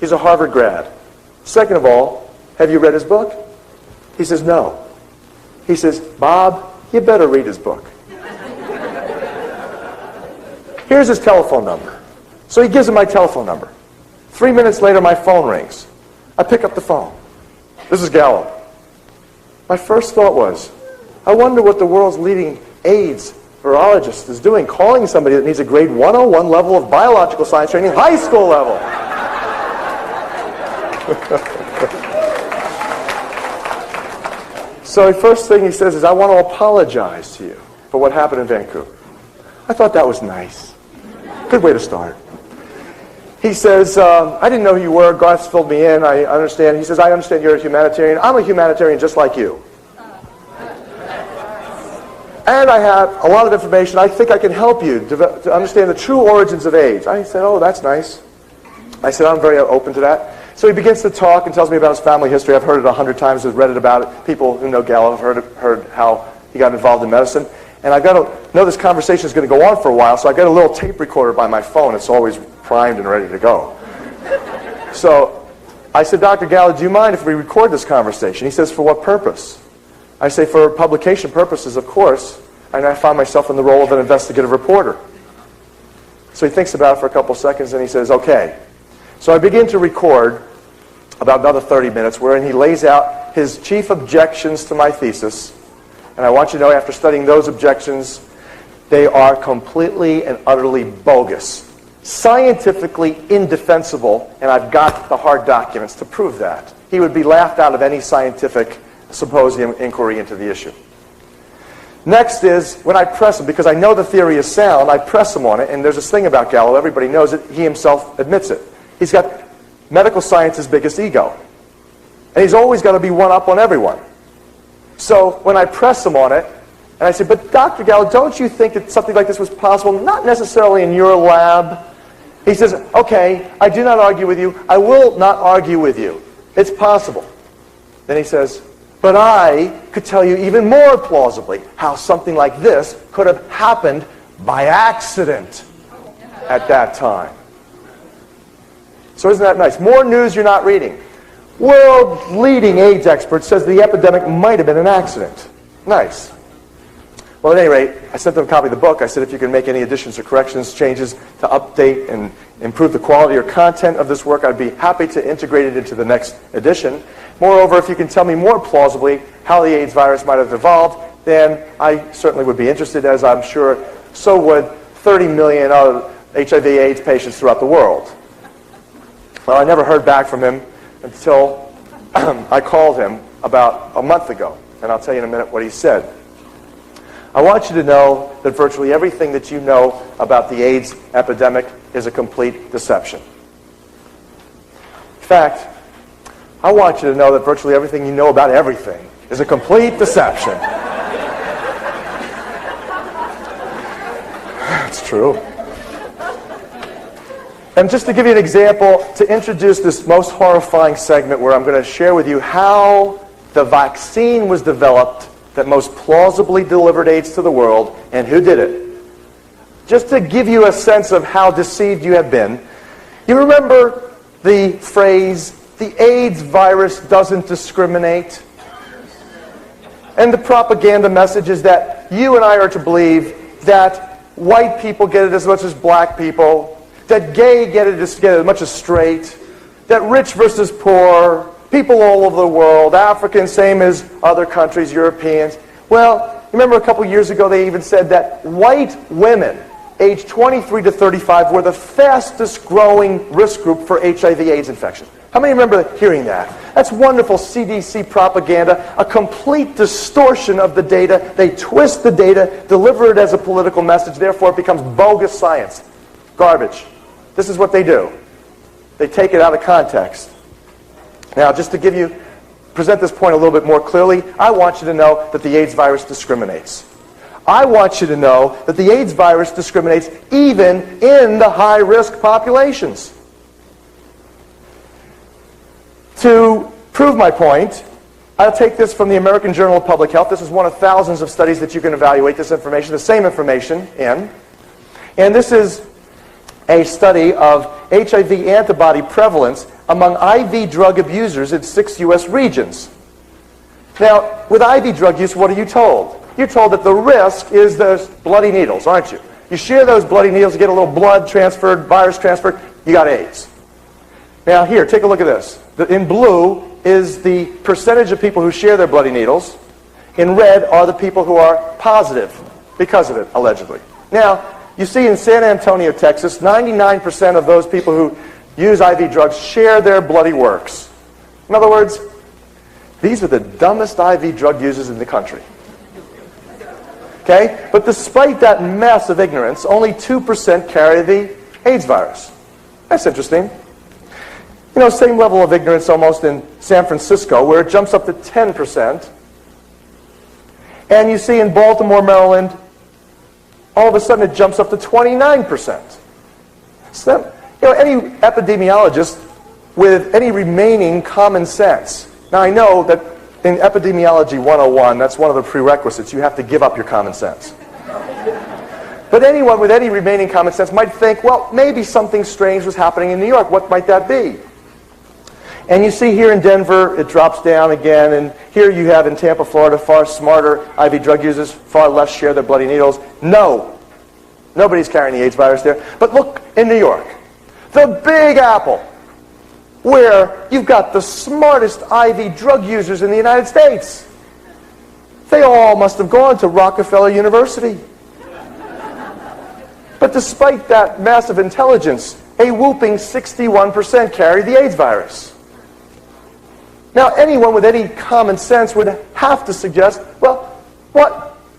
He's a Harvard grad. Second of all, have you read his book?" He says, "No." He says, "Bob, you better read his book." Here's his telephone number. So he gives him my telephone number. 3 minutes later, my phone rings. I pick up the phone. This is Gallo. My first thought was, I wonder what the world's leading AIDS virologist is doing, calling somebody that needs a grade 101 level of biological science training, high school level. So the first thing he says is, "I want to apologize to you for what happened in Vancouver." I thought that was nice. Good way to start. He says, "I didn't know who you were. God's filled me in. I understand." He says, "I understand you're a humanitarian. I'm a humanitarian just like you. And I have a lot of information. I think I can help you to understand the true origins of AIDS." I said, "Oh, that's nice." I said, "I'm very open to that." So he begins to talk and tells me about his family history. I've heard it 100 times. I've read it about it. People who know Gallo have heard how he got involved in medicine. And I've got to know this conversation is going to go on for a while, so I got a little tape recorder by my phone. It's always primed and ready to go. So I said, "Dr. Gallo, do you mind if we record this conversation?" He says, "For what purpose?" I say, "For publication purposes, of course." And I find myself in the role of an investigative reporter. So he thinks about it for a couple seconds and he says, "Okay." So I begin to record about another 30 minutes wherein he lays out his chief objections to my thesis. And I want you to know, after studying those objections, they are completely and utterly bogus, scientifically indefensible, and I've got the hard documents to prove that. He would be laughed out of any scientific symposium inquiry into the issue. Next is, when I press him, because I know the theory is sound, I press him on it, and there's this thing about Gallo, everybody knows it, he himself admits it. He's got medical science's biggest ego. And he's always got to be one up on everyone. So when I press him on it, and I say, "But Dr. Gallo, don't you think that something like this was possible, not necessarily in your lab?" He says, "Okay, I do not argue with you. I will not argue with you. It's possible." Then he says, "But I could tell you even more plausibly how something like this could have happened by accident at that time." So isn't that nice? More news you're not reading. World-leading AIDS expert says the epidemic might have been an accident. Nice. Well, at any rate, I sent them a copy of the book. I said, "If you can make any additions or corrections, changes to update and improve the quality or content of this work, I'd be happy to integrate it into the next edition. Moreover, if you can tell me more plausibly how the AIDS virus might have evolved, then I certainly would be interested, as I'm sure so would 30 million other HIV/AIDS patients throughout the world." Well, I never heard back from him until I called him about a month ago, and I'll tell you in a minute what he said. "I want you to know that virtually everything that you know about the AIDS epidemic is a complete deception. In fact, I want you to know that virtually everything you know about everything is a complete deception." That's true. And just to give you an example, to introduce this most horrifying segment where I'm going to share with you how the vaccine was developed that most plausibly delivered AIDS to the world and who did it. Just to give you a sense of how deceived you have been, you remember the phrase, "The AIDS virus doesn't discriminate"? And the propaganda message is that you and I are to believe that white people get it as much as black people, that gay get as much as straight, that rich versus poor, people all over the world, Africans same as other countries, Europeans. Well, remember a couple years ago they even said that white women aged 23 to 35 were the fastest growing risk group for HIV/AIDS infection. How many remember hearing that? That's wonderful CDC propaganda, a complete distortion of the data. They twist the data, deliver it as a political message, therefore it becomes bogus science. Garbage. This is what they do. They take it out of context. Now, just to present this point a little bit more clearly, I want you to know that the AIDS virus discriminates. I want you to know that the AIDS virus discriminates even in the high-risk populations. To prove my point, I'll take this from the American Journal of Public Health. This is one of thousands of studies that you can evaluate this information, the same information in. And this is a study of HIV antibody prevalence among IV drug abusers in 6 U.S. regions. Now, with IV drug use, what are you told? You're told that the risk is those bloody needles, aren't you? You share those bloody needles, you get a little blood transferred, virus transferred, you got AIDS. Now here, take a look at this. In blue is the percentage of people who share their bloody needles. In red are the people who are positive because of it, allegedly. Now, you see in San Antonio, Texas, 99% of those people who use IV drugs share their bloody works. In other words, these are the dumbest IV drug users in the country. Okay? But despite that mess of ignorance, only 2% carry the AIDS virus. That's interesting. You know, same level of ignorance almost in San Francisco, where it jumps up to 10%. And you see in Baltimore, Maryland, all of a sudden it jumps up to 29%. So that, you know, any epidemiologist with any remaining common sense. Now I know that in Epidemiology 101, that's one of the prerequisites. You have to give up your common sense. But anyone with any remaining common sense might think, well, maybe something strange was happening in New York. What might that be? And you see here in Denver, it drops down again. And here you have in Tampa, Florida, far smarter IV drug users, far less share their bloody needles. No, nobody's carrying the AIDS virus there. But look in New York, the Big Apple, where you've got the smartest IV drug users in the United States. They all must have gone to Rockefeller University. But despite that massive intelligence, a whooping 61% carry the AIDS virus. Now, anyone with any common sense would have to suggest, well,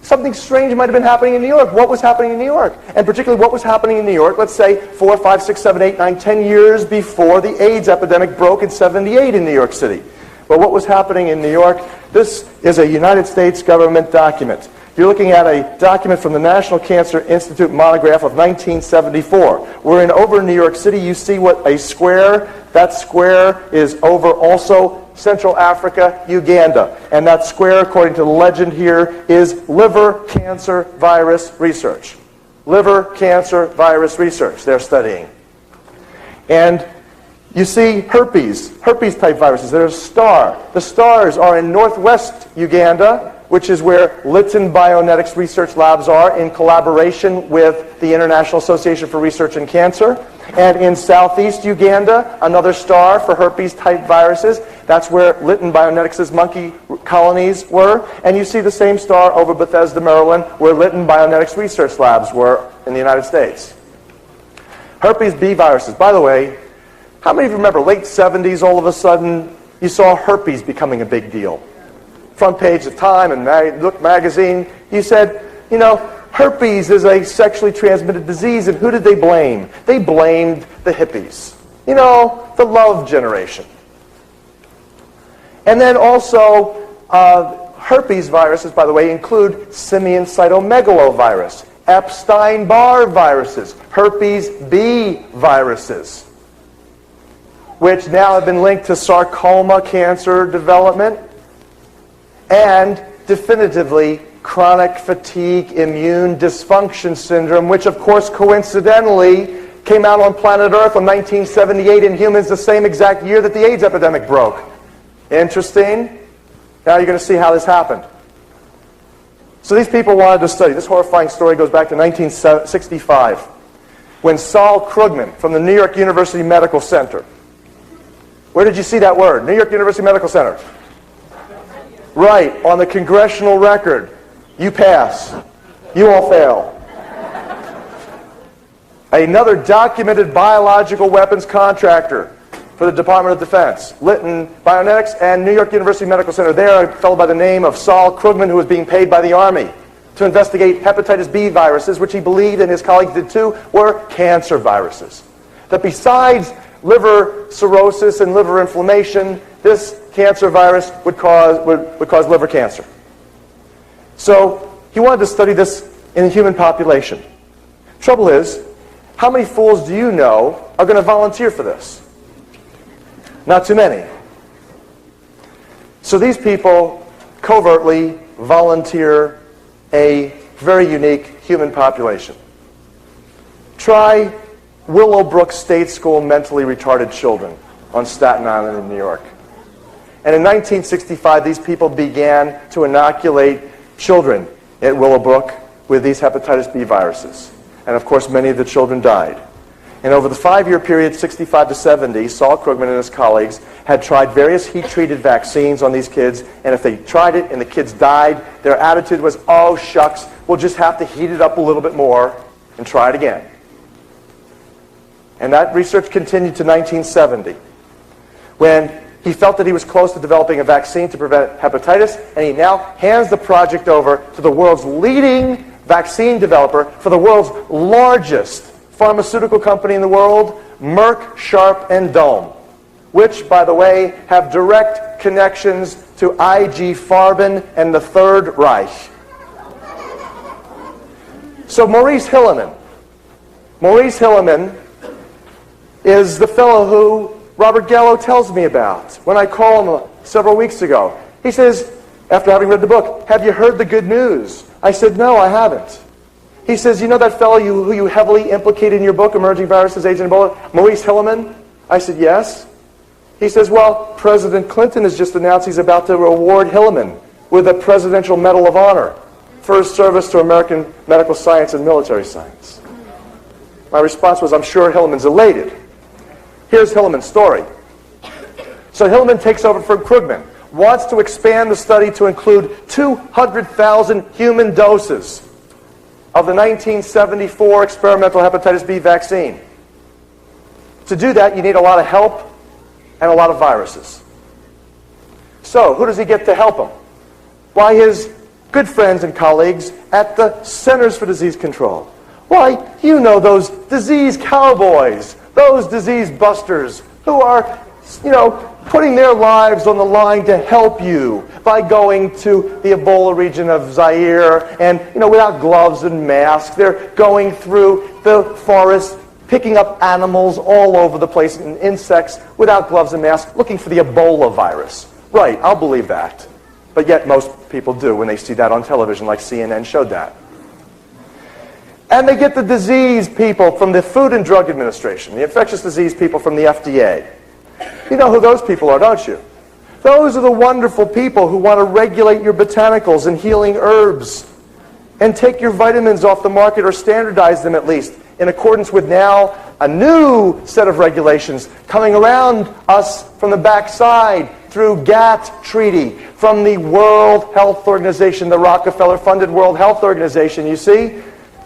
something strange might have been happening in New York. What was happening in New York? And particularly, what was happening in New York, let's say 4, 5, 6, 7, 8, 9, 10 years before the AIDS epidemic broke in 78 in New York City. Well, what was happening in New York? This is a United States government document. You're looking at a document from the National Cancer Institute monograph of 1974. We're over in New York City. You see what a square, that square is over also Central Africa, Uganda. And that square, according to the legend here, is liver cancer virus research. Liver cancer virus research they're studying. And you see herpes-type viruses. There's a star. The stars are in northwest Uganda, which is where Lytton Bionetics research labs are in collaboration with the International Association for Research in Cancer. And in southeast Uganda, another star for herpes-type viruses. That's where Lytton Bionetics' monkey colonies were. And you see the same star over Bethesda, Maryland, where Lytton Bionetics research labs were in the United States. Herpes B viruses. By the way, how many of you remember late 70s, all of a sudden, you saw herpes becoming a big deal? Front page of Time and Look magazine, you said, you know, herpes is a sexually transmitted disease, and who did they blame? They blamed the hippies. You know, the love generation. And then also, herpes viruses, by the way, include simian cytomegalovirus, Epstein-Barr viruses, herpes B viruses, which now have been linked to sarcoma cancer development, and definitively chronic fatigue immune dysfunction syndrome, which of course coincidentally came out on planet Earth in 1978 in humans, the same exact year that the AIDS epidemic broke. Interesting. Now you're going to see how this happened. So these people wanted to study. This horrifying story goes back to 1965, when Saul Krugman from the New York University Medical Center. Where did you see that word? New York University Medical Center. Right, on the congressional record. You pass. You all fail. Another documented biological weapons contractor for the Department of Defense, Lytton Bionetics and New York University Medical Center. There, a fellow by the name of Saul Krugman, who was being paid by the Army to investigate hepatitis B viruses, which he believed, and his colleagues did too, were cancer viruses. That besides liver cirrhosis and liver inflammation, this cancer virus would cause liver cancer. So he wanted to study this in the human population. Trouble is, how many fools do you know are going to volunteer for this? Not too many. So these people covertly volunteer a very unique human population. Try Willowbrook State School mentally retarded children on Staten Island in New York. And in 1965, these people began to inoculate children at Willowbrook with these hepatitis B viruses. And of course, many of the children died. And over the 5-year period, 65 to 70, Saul Krugman and his colleagues had tried various heat-treated vaccines on these kids, and if they tried it and the kids died, their attitude was, oh shucks, we'll just have to heat it up a little bit more and try it again. And that research continued to 1970, when he felt that he was close to developing a vaccine to prevent hepatitis, and he now hands the project over to the world's leading vaccine developer for the world's largest pharmaceutical company in the world, Merck, Sharp, and Dohme, which, by the way, have direct connections to IG Farben and the Third Reich. So Maurice Hilleman is the fellow who Robert Gallo tells me about when I call him several weeks ago. He says, after having read the book, have you heard the good news? I said, no, I haven't. He says, you know that fellow who you heavily implicate in your book, Emerging Viruses, AIDS and Ebola, Maurice Hilleman? I said, yes. He says, well, President Clinton has just announced he's about to award Hilleman with a Presidential Medal of Honor for his service to American medical science and military science. My response was, I'm sure Hilleman's elated. Here's Hilleman's story. So Hilleman takes over from Krugman, wants to expand the study to include 200,000 human doses of the 1974 experimental hepatitis B vaccine. To do that, you need a lot of help and a lot of viruses. So, who does he get to help him? Why, his good friends and colleagues at the Centers for Disease Control. Why, you know those disease cowboys, those disease busters who are, putting their lives on the line to help you by going to the Ebola region of Zaire and, without gloves and masks. They're going through the forest, picking up animals all over the place and insects without gloves and masks, looking for the Ebola virus. Right, I'll believe that. But yet most people do when they see that on television, like CNN showed that. And they get the disease people from the Food and Drug Administration, the infectious disease people from the FDA. You know who those people are, don't you? Those are the wonderful people who want to regulate your botanicals and healing herbs and take your vitamins off the market or standardize them at least in accordance with now a new set of regulations coming around us from the backside through GATT treaty from the World Health Organization, the Rockefeller-funded World Health Organization, you see,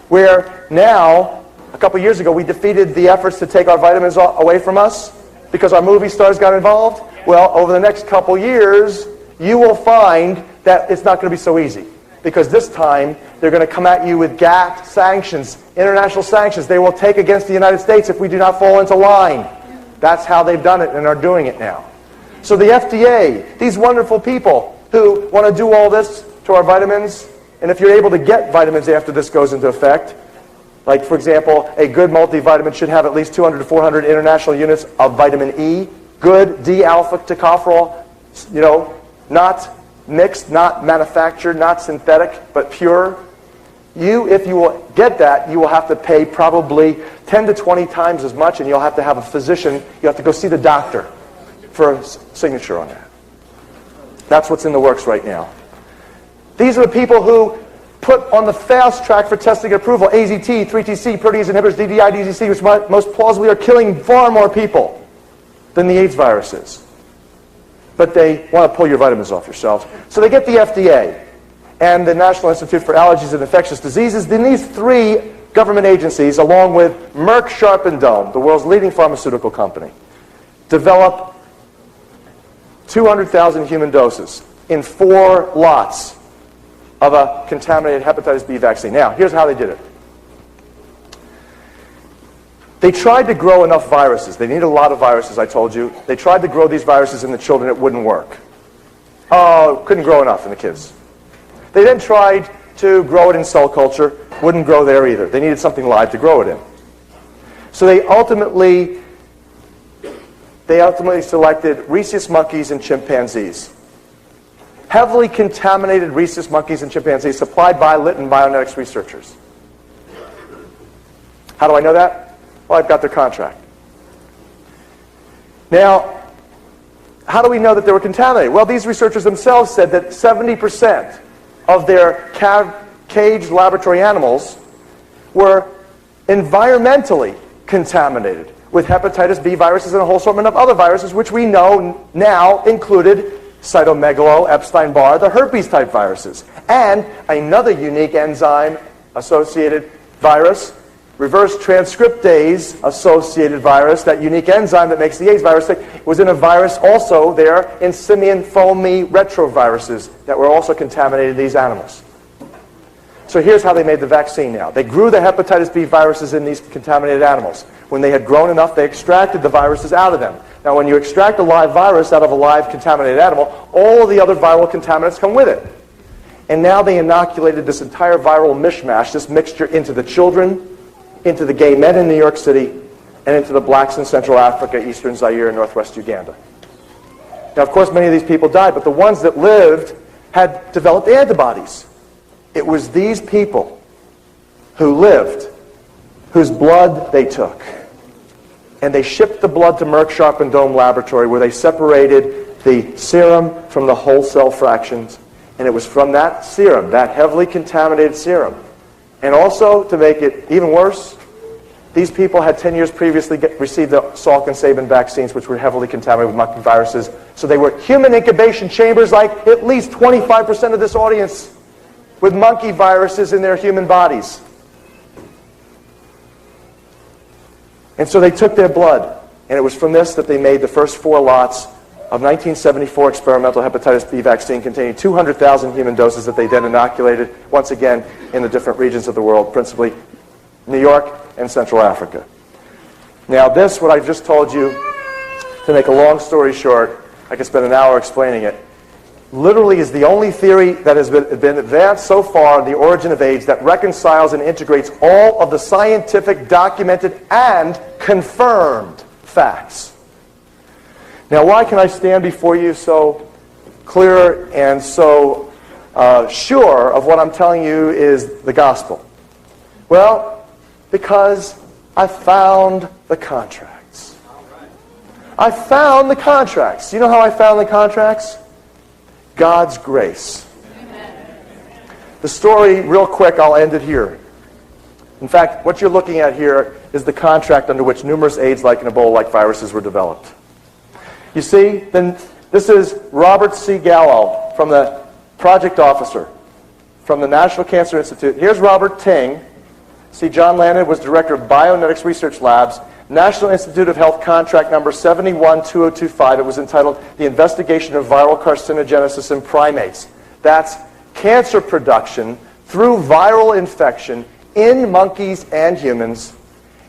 where now, a couple years ago, we defeated the efforts to take our vitamins away from us because our movie stars got involved. Well, over the next couple years, you will find that it's not going to be so easy. Because this time, they're going to come at you with GATT sanctions, international sanctions they will take against the United States if we do not fall into line. That's how they've done it and are doing it now. So the FDA, these wonderful people who want to do all this to our vitamins, and if you're able to get vitamins after this goes into effect, like, for example, a good multivitamin should have at least 200 to 400 international units of vitamin E, good D-alpha tocopherol, not mixed, not manufactured, not synthetic, but pure. If you will get that, you will have to pay probably 10 to 20 times as much, and you'll have to have a physician. You have to go see the doctor for a signature on that. That's what's in the works right now. These are the people who put on the fast track for testing and approval AZT, 3TC, protease inhibitors, DDI, DZC, which most plausibly are killing far more people than the AIDS viruses. But they want to pull your vitamins off yourselves. So they get the FDA and the National Institute for Allergies and Infectious Diseases. Then these three government agencies, along with Merck Sharp and Dohme, the world's leading pharmaceutical company, develop 200,000 human doses in 4 lots of a contaminated hepatitis B vaccine. Now, here's how they did it. They tried to grow enough viruses. They needed a lot of viruses, I told you. They tried to grow these viruses in the children. It wouldn't work. Oh, couldn't grow enough in the kids. They then tried to grow it in cell culture. Wouldn't grow there either. They needed something live to grow it in. So they ultimately selected rhesus monkeys and chimpanzees. Heavily contaminated rhesus monkeys and chimpanzees supplied by Lytton Bionetics researchers. How do I know that? Well, I've got their contract. Now, how do we know that they were contaminated? Well, these researchers themselves said that 70% of their caged laboratory animals were environmentally contaminated with hepatitis B viruses and a whole assortment of other viruses, which we know now included cytomegalo, Epstein-Barr, the herpes-type viruses, and another unique enzyme-associated virus, reverse transcriptase-associated virus, that unique enzyme that makes the AIDS virus, was in a virus also there in simian foamy retroviruses that were also contaminated in these animals. So here's how they made the vaccine now. They grew the hepatitis B viruses in these contaminated animals. When they had grown enough, they extracted the viruses out of them. Now, when you extract a live virus out of a live contaminated animal, all of the other viral contaminants come with it. And now they inoculated this entire viral mishmash, this mixture, into the children, into the gay men in New York City, and into the blacks in Central Africa, Eastern Zaire, and Northwest Uganda. Now, of course, many of these people died, but the ones that lived had developed antibodies. It was these people who lived, whose blood they took. And they shipped the blood to Merck Sharp and Dohme Laboratory, where they separated the serum from the whole cell fractions. And it was from that serum, that heavily contaminated serum. And also, to make it even worse, these people had 10 years previously received the Salk and Sabin vaccines, which were heavily contaminated with monkey viruses. So they were human incubation chambers, like at least 25% of this audience, with monkey viruses in their human bodies. And so they took their blood, and it was from this that they made the first 4 lots of 1974 experimental hepatitis B vaccine containing 200,000 human doses that they then inoculated, once again, in the different regions of the world, principally New York and Central Africa. Now this, what I've just told you, to make a long story short, I could spend an hour explaining it, literally is the only theory that has been advanced so far on the origin of AIDS that reconciles and integrates all of the scientific, documented, and confirmed facts. Now, why can I stand before you so clear and so sure of what I'm telling you is the gospel? Well, because I found the contracts. I found the contracts. You know how I found the contracts? God's grace. The story, real quick, I'll end it here. In fact, what you're looking at here is the contract under which numerous AIDS-like and Ebola-like viruses were developed. You see, then this is Robert C. Gallo, from the project officer from the National Cancer Institute. Here's Robert Ting. See, John Lannon was director of Bionetics Research Labs, National Institute of Health contract number 712025. It was entitled The Investigation of Viral Carcinogenesis in Primates. That's cancer production through viral infection in monkeys and humans.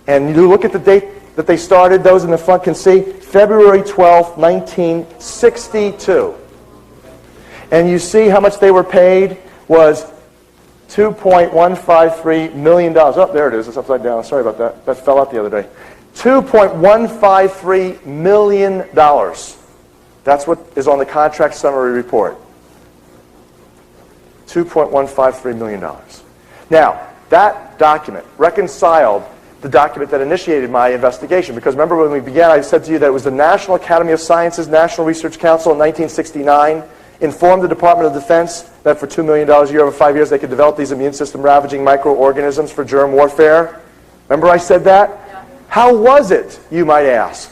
And you look at the date that they started, those in the front can see, February 12, 1962. And you see how much they were paid was $2.153 million. Oh, there it is. It's upside down. Sorry about that. That fell out the other day. $2.153 million. That's what is on the contract summary report. $2.153 million. Now, that document reconciled the document that initiated my investigation. Because remember when we began, I said to you that it was the National Academy of Sciences, National Research Council in 1969. informed the Department of Defense that for $2 million a year over 5 years they could develop these immune system ravaging microorganisms for germ warfare? Remember I said that? Yeah. How was it, you might ask,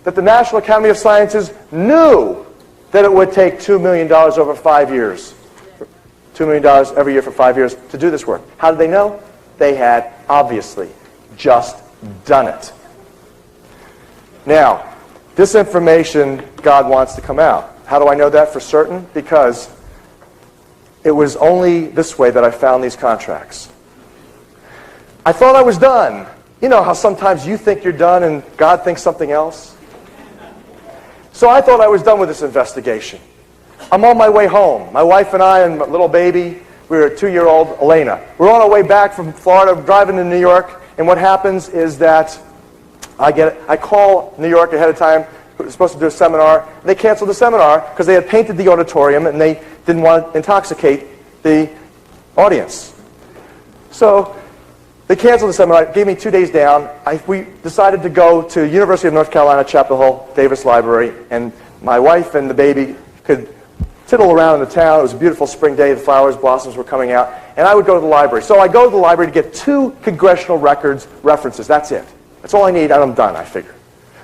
that the National Academy of Sciences knew that it would take $2 million over 5 years, $2 million every year for 5 years to do this work? How did they know? They had, obviously, just done it. Now, this information God wants to come out. How do I know that for certain? Because it was only this way that I found these contracts. I thought I was done. You know how sometimes you think you're done and God thinks something else? So I thought I was done with this investigation. I'm on my way home. My wife and I and my little baby, we were a 2-year-old Elena. We're on our way back from Florida, driving to New York, and what happens is that I call New York ahead of time. We were supposed to do a seminar. And they canceled the seminar because they had painted the auditorium and they didn't want to intoxicate the audience. So they canceled the seminar, gave me 2 days down. We decided to go to University of North Carolina, Chapel Hill, Davis Library, and my wife and the baby could tittle around in the town. It was a beautiful spring day. The flowers, blossoms were coming out. And I would go to the library. So I go to the library to get 2 congressional records references. That's it. That's all I need, and I'm done, I figure.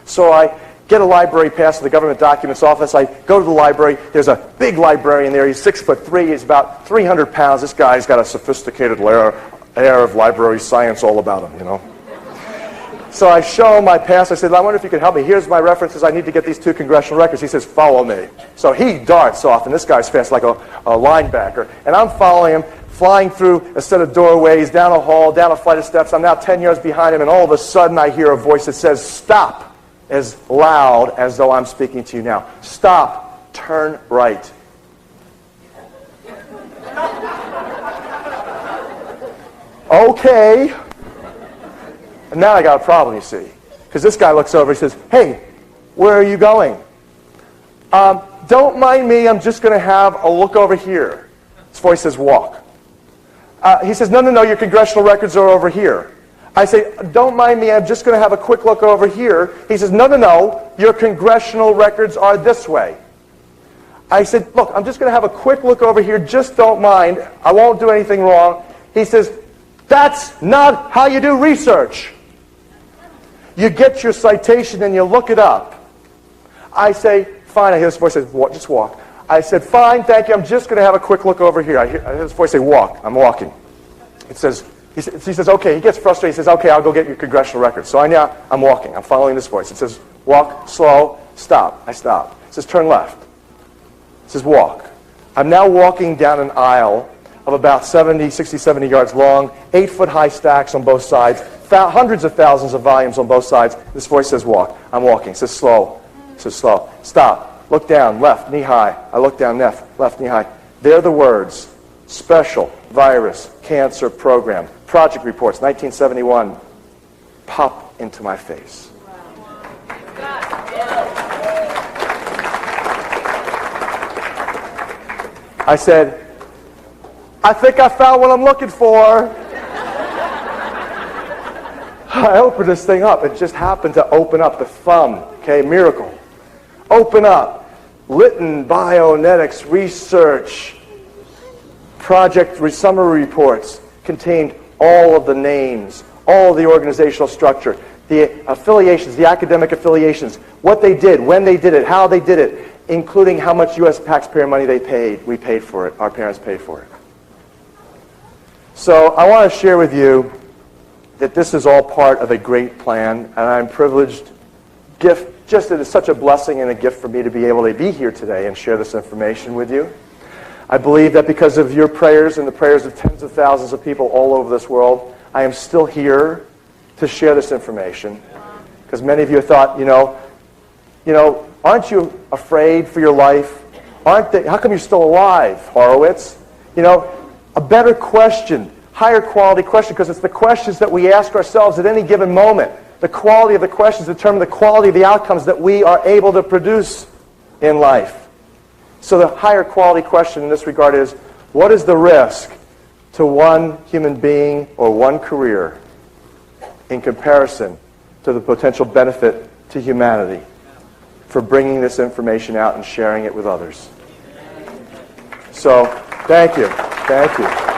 So I get a library pass to the government documents office. I go to the library. There's a big librarian there. He's 6'3". He's about 300 pounds. This guy's got a sophisticated air of library science all about him, you know. So I show him my pass. I said, I wonder if you could help me. Here's my references. I need to get these 2 congressional records. He says, follow me. So he darts off, and this guy's fast like a linebacker. And I'm following him, flying through a set of doorways, down a hall, down a flight of steps. I'm now 10 yards behind him, and all of a sudden I hear a voice that says, stop, as loud as though I'm speaking to you now. Stop. Turn right. Okay. And now I got a problem, you see. Because this guy looks over, he says, hey, where are you going? Don't mind me, I'm just going to have a look over here. His voice says, walk. He says, no, your congressional records are over here. I say, don't mind me, I'm just going to have a quick look over here. He says, no, your congressional records are this way. I said, look, I'm just going to have a quick look over here, just don't mind. I won't do anything wrong. He says, that's not how you do research. You get your citation and you look it up. I say, fine. I hear this voice say, just walk. I said, fine, thank you. I'm just going to have a quick look over here. I hear this voice say, walk. I'm walking. He says, okay. He gets frustrated. He says, okay, I'll go get your congressional records. So I'm walking. I'm following this voice. It says, walk, slow, stop. I stop. It says, turn left. It says, walk. I'm now walking down an aisle of about 60, 70 yards long, 8-foot-high stacks on both sides, hundreds of thousands of volumes on both sides. This voice says, walk. I'm walking. It says, slow. It says, slow. Stop. Look down, left, knee high. I look down, left, knee high. They're the words, special virus cancer program, project reports, 1971, pop into my face. I said, I think I found what I'm looking for. I opened this thing up. It just happened to open up the thumb. Okay, miracle. Open up. Lytton Bionetics Research Project summary reports contained all of the names, all of the organizational structure, the affiliations, the academic affiliations, what they did, when they did it, how they did it, including how much U.S. taxpayer money they paid. We paid for it. Our parents paid for it. So I want to share with you that this is all part of a great plan, and I'm privileged, just it is such a blessing and a gift for me to be able to be here today and share this information with you. I believe that because of your prayers and the prayers of tens of thousands of people all over this world, I am still here to share this information. Because many of you have thought, aren't you afraid for your life? How come you're still alive, Horowitz? A better question, higher quality question, because it's the questions that we ask ourselves at any given moment. The quality of the questions determine the quality of the outcomes that we are able to produce in life. So the higher quality question in this regard is, what is the risk to one human being or one career in comparison to the potential benefit to humanity for bringing this information out and sharing it with others? So, thank you. Thank you.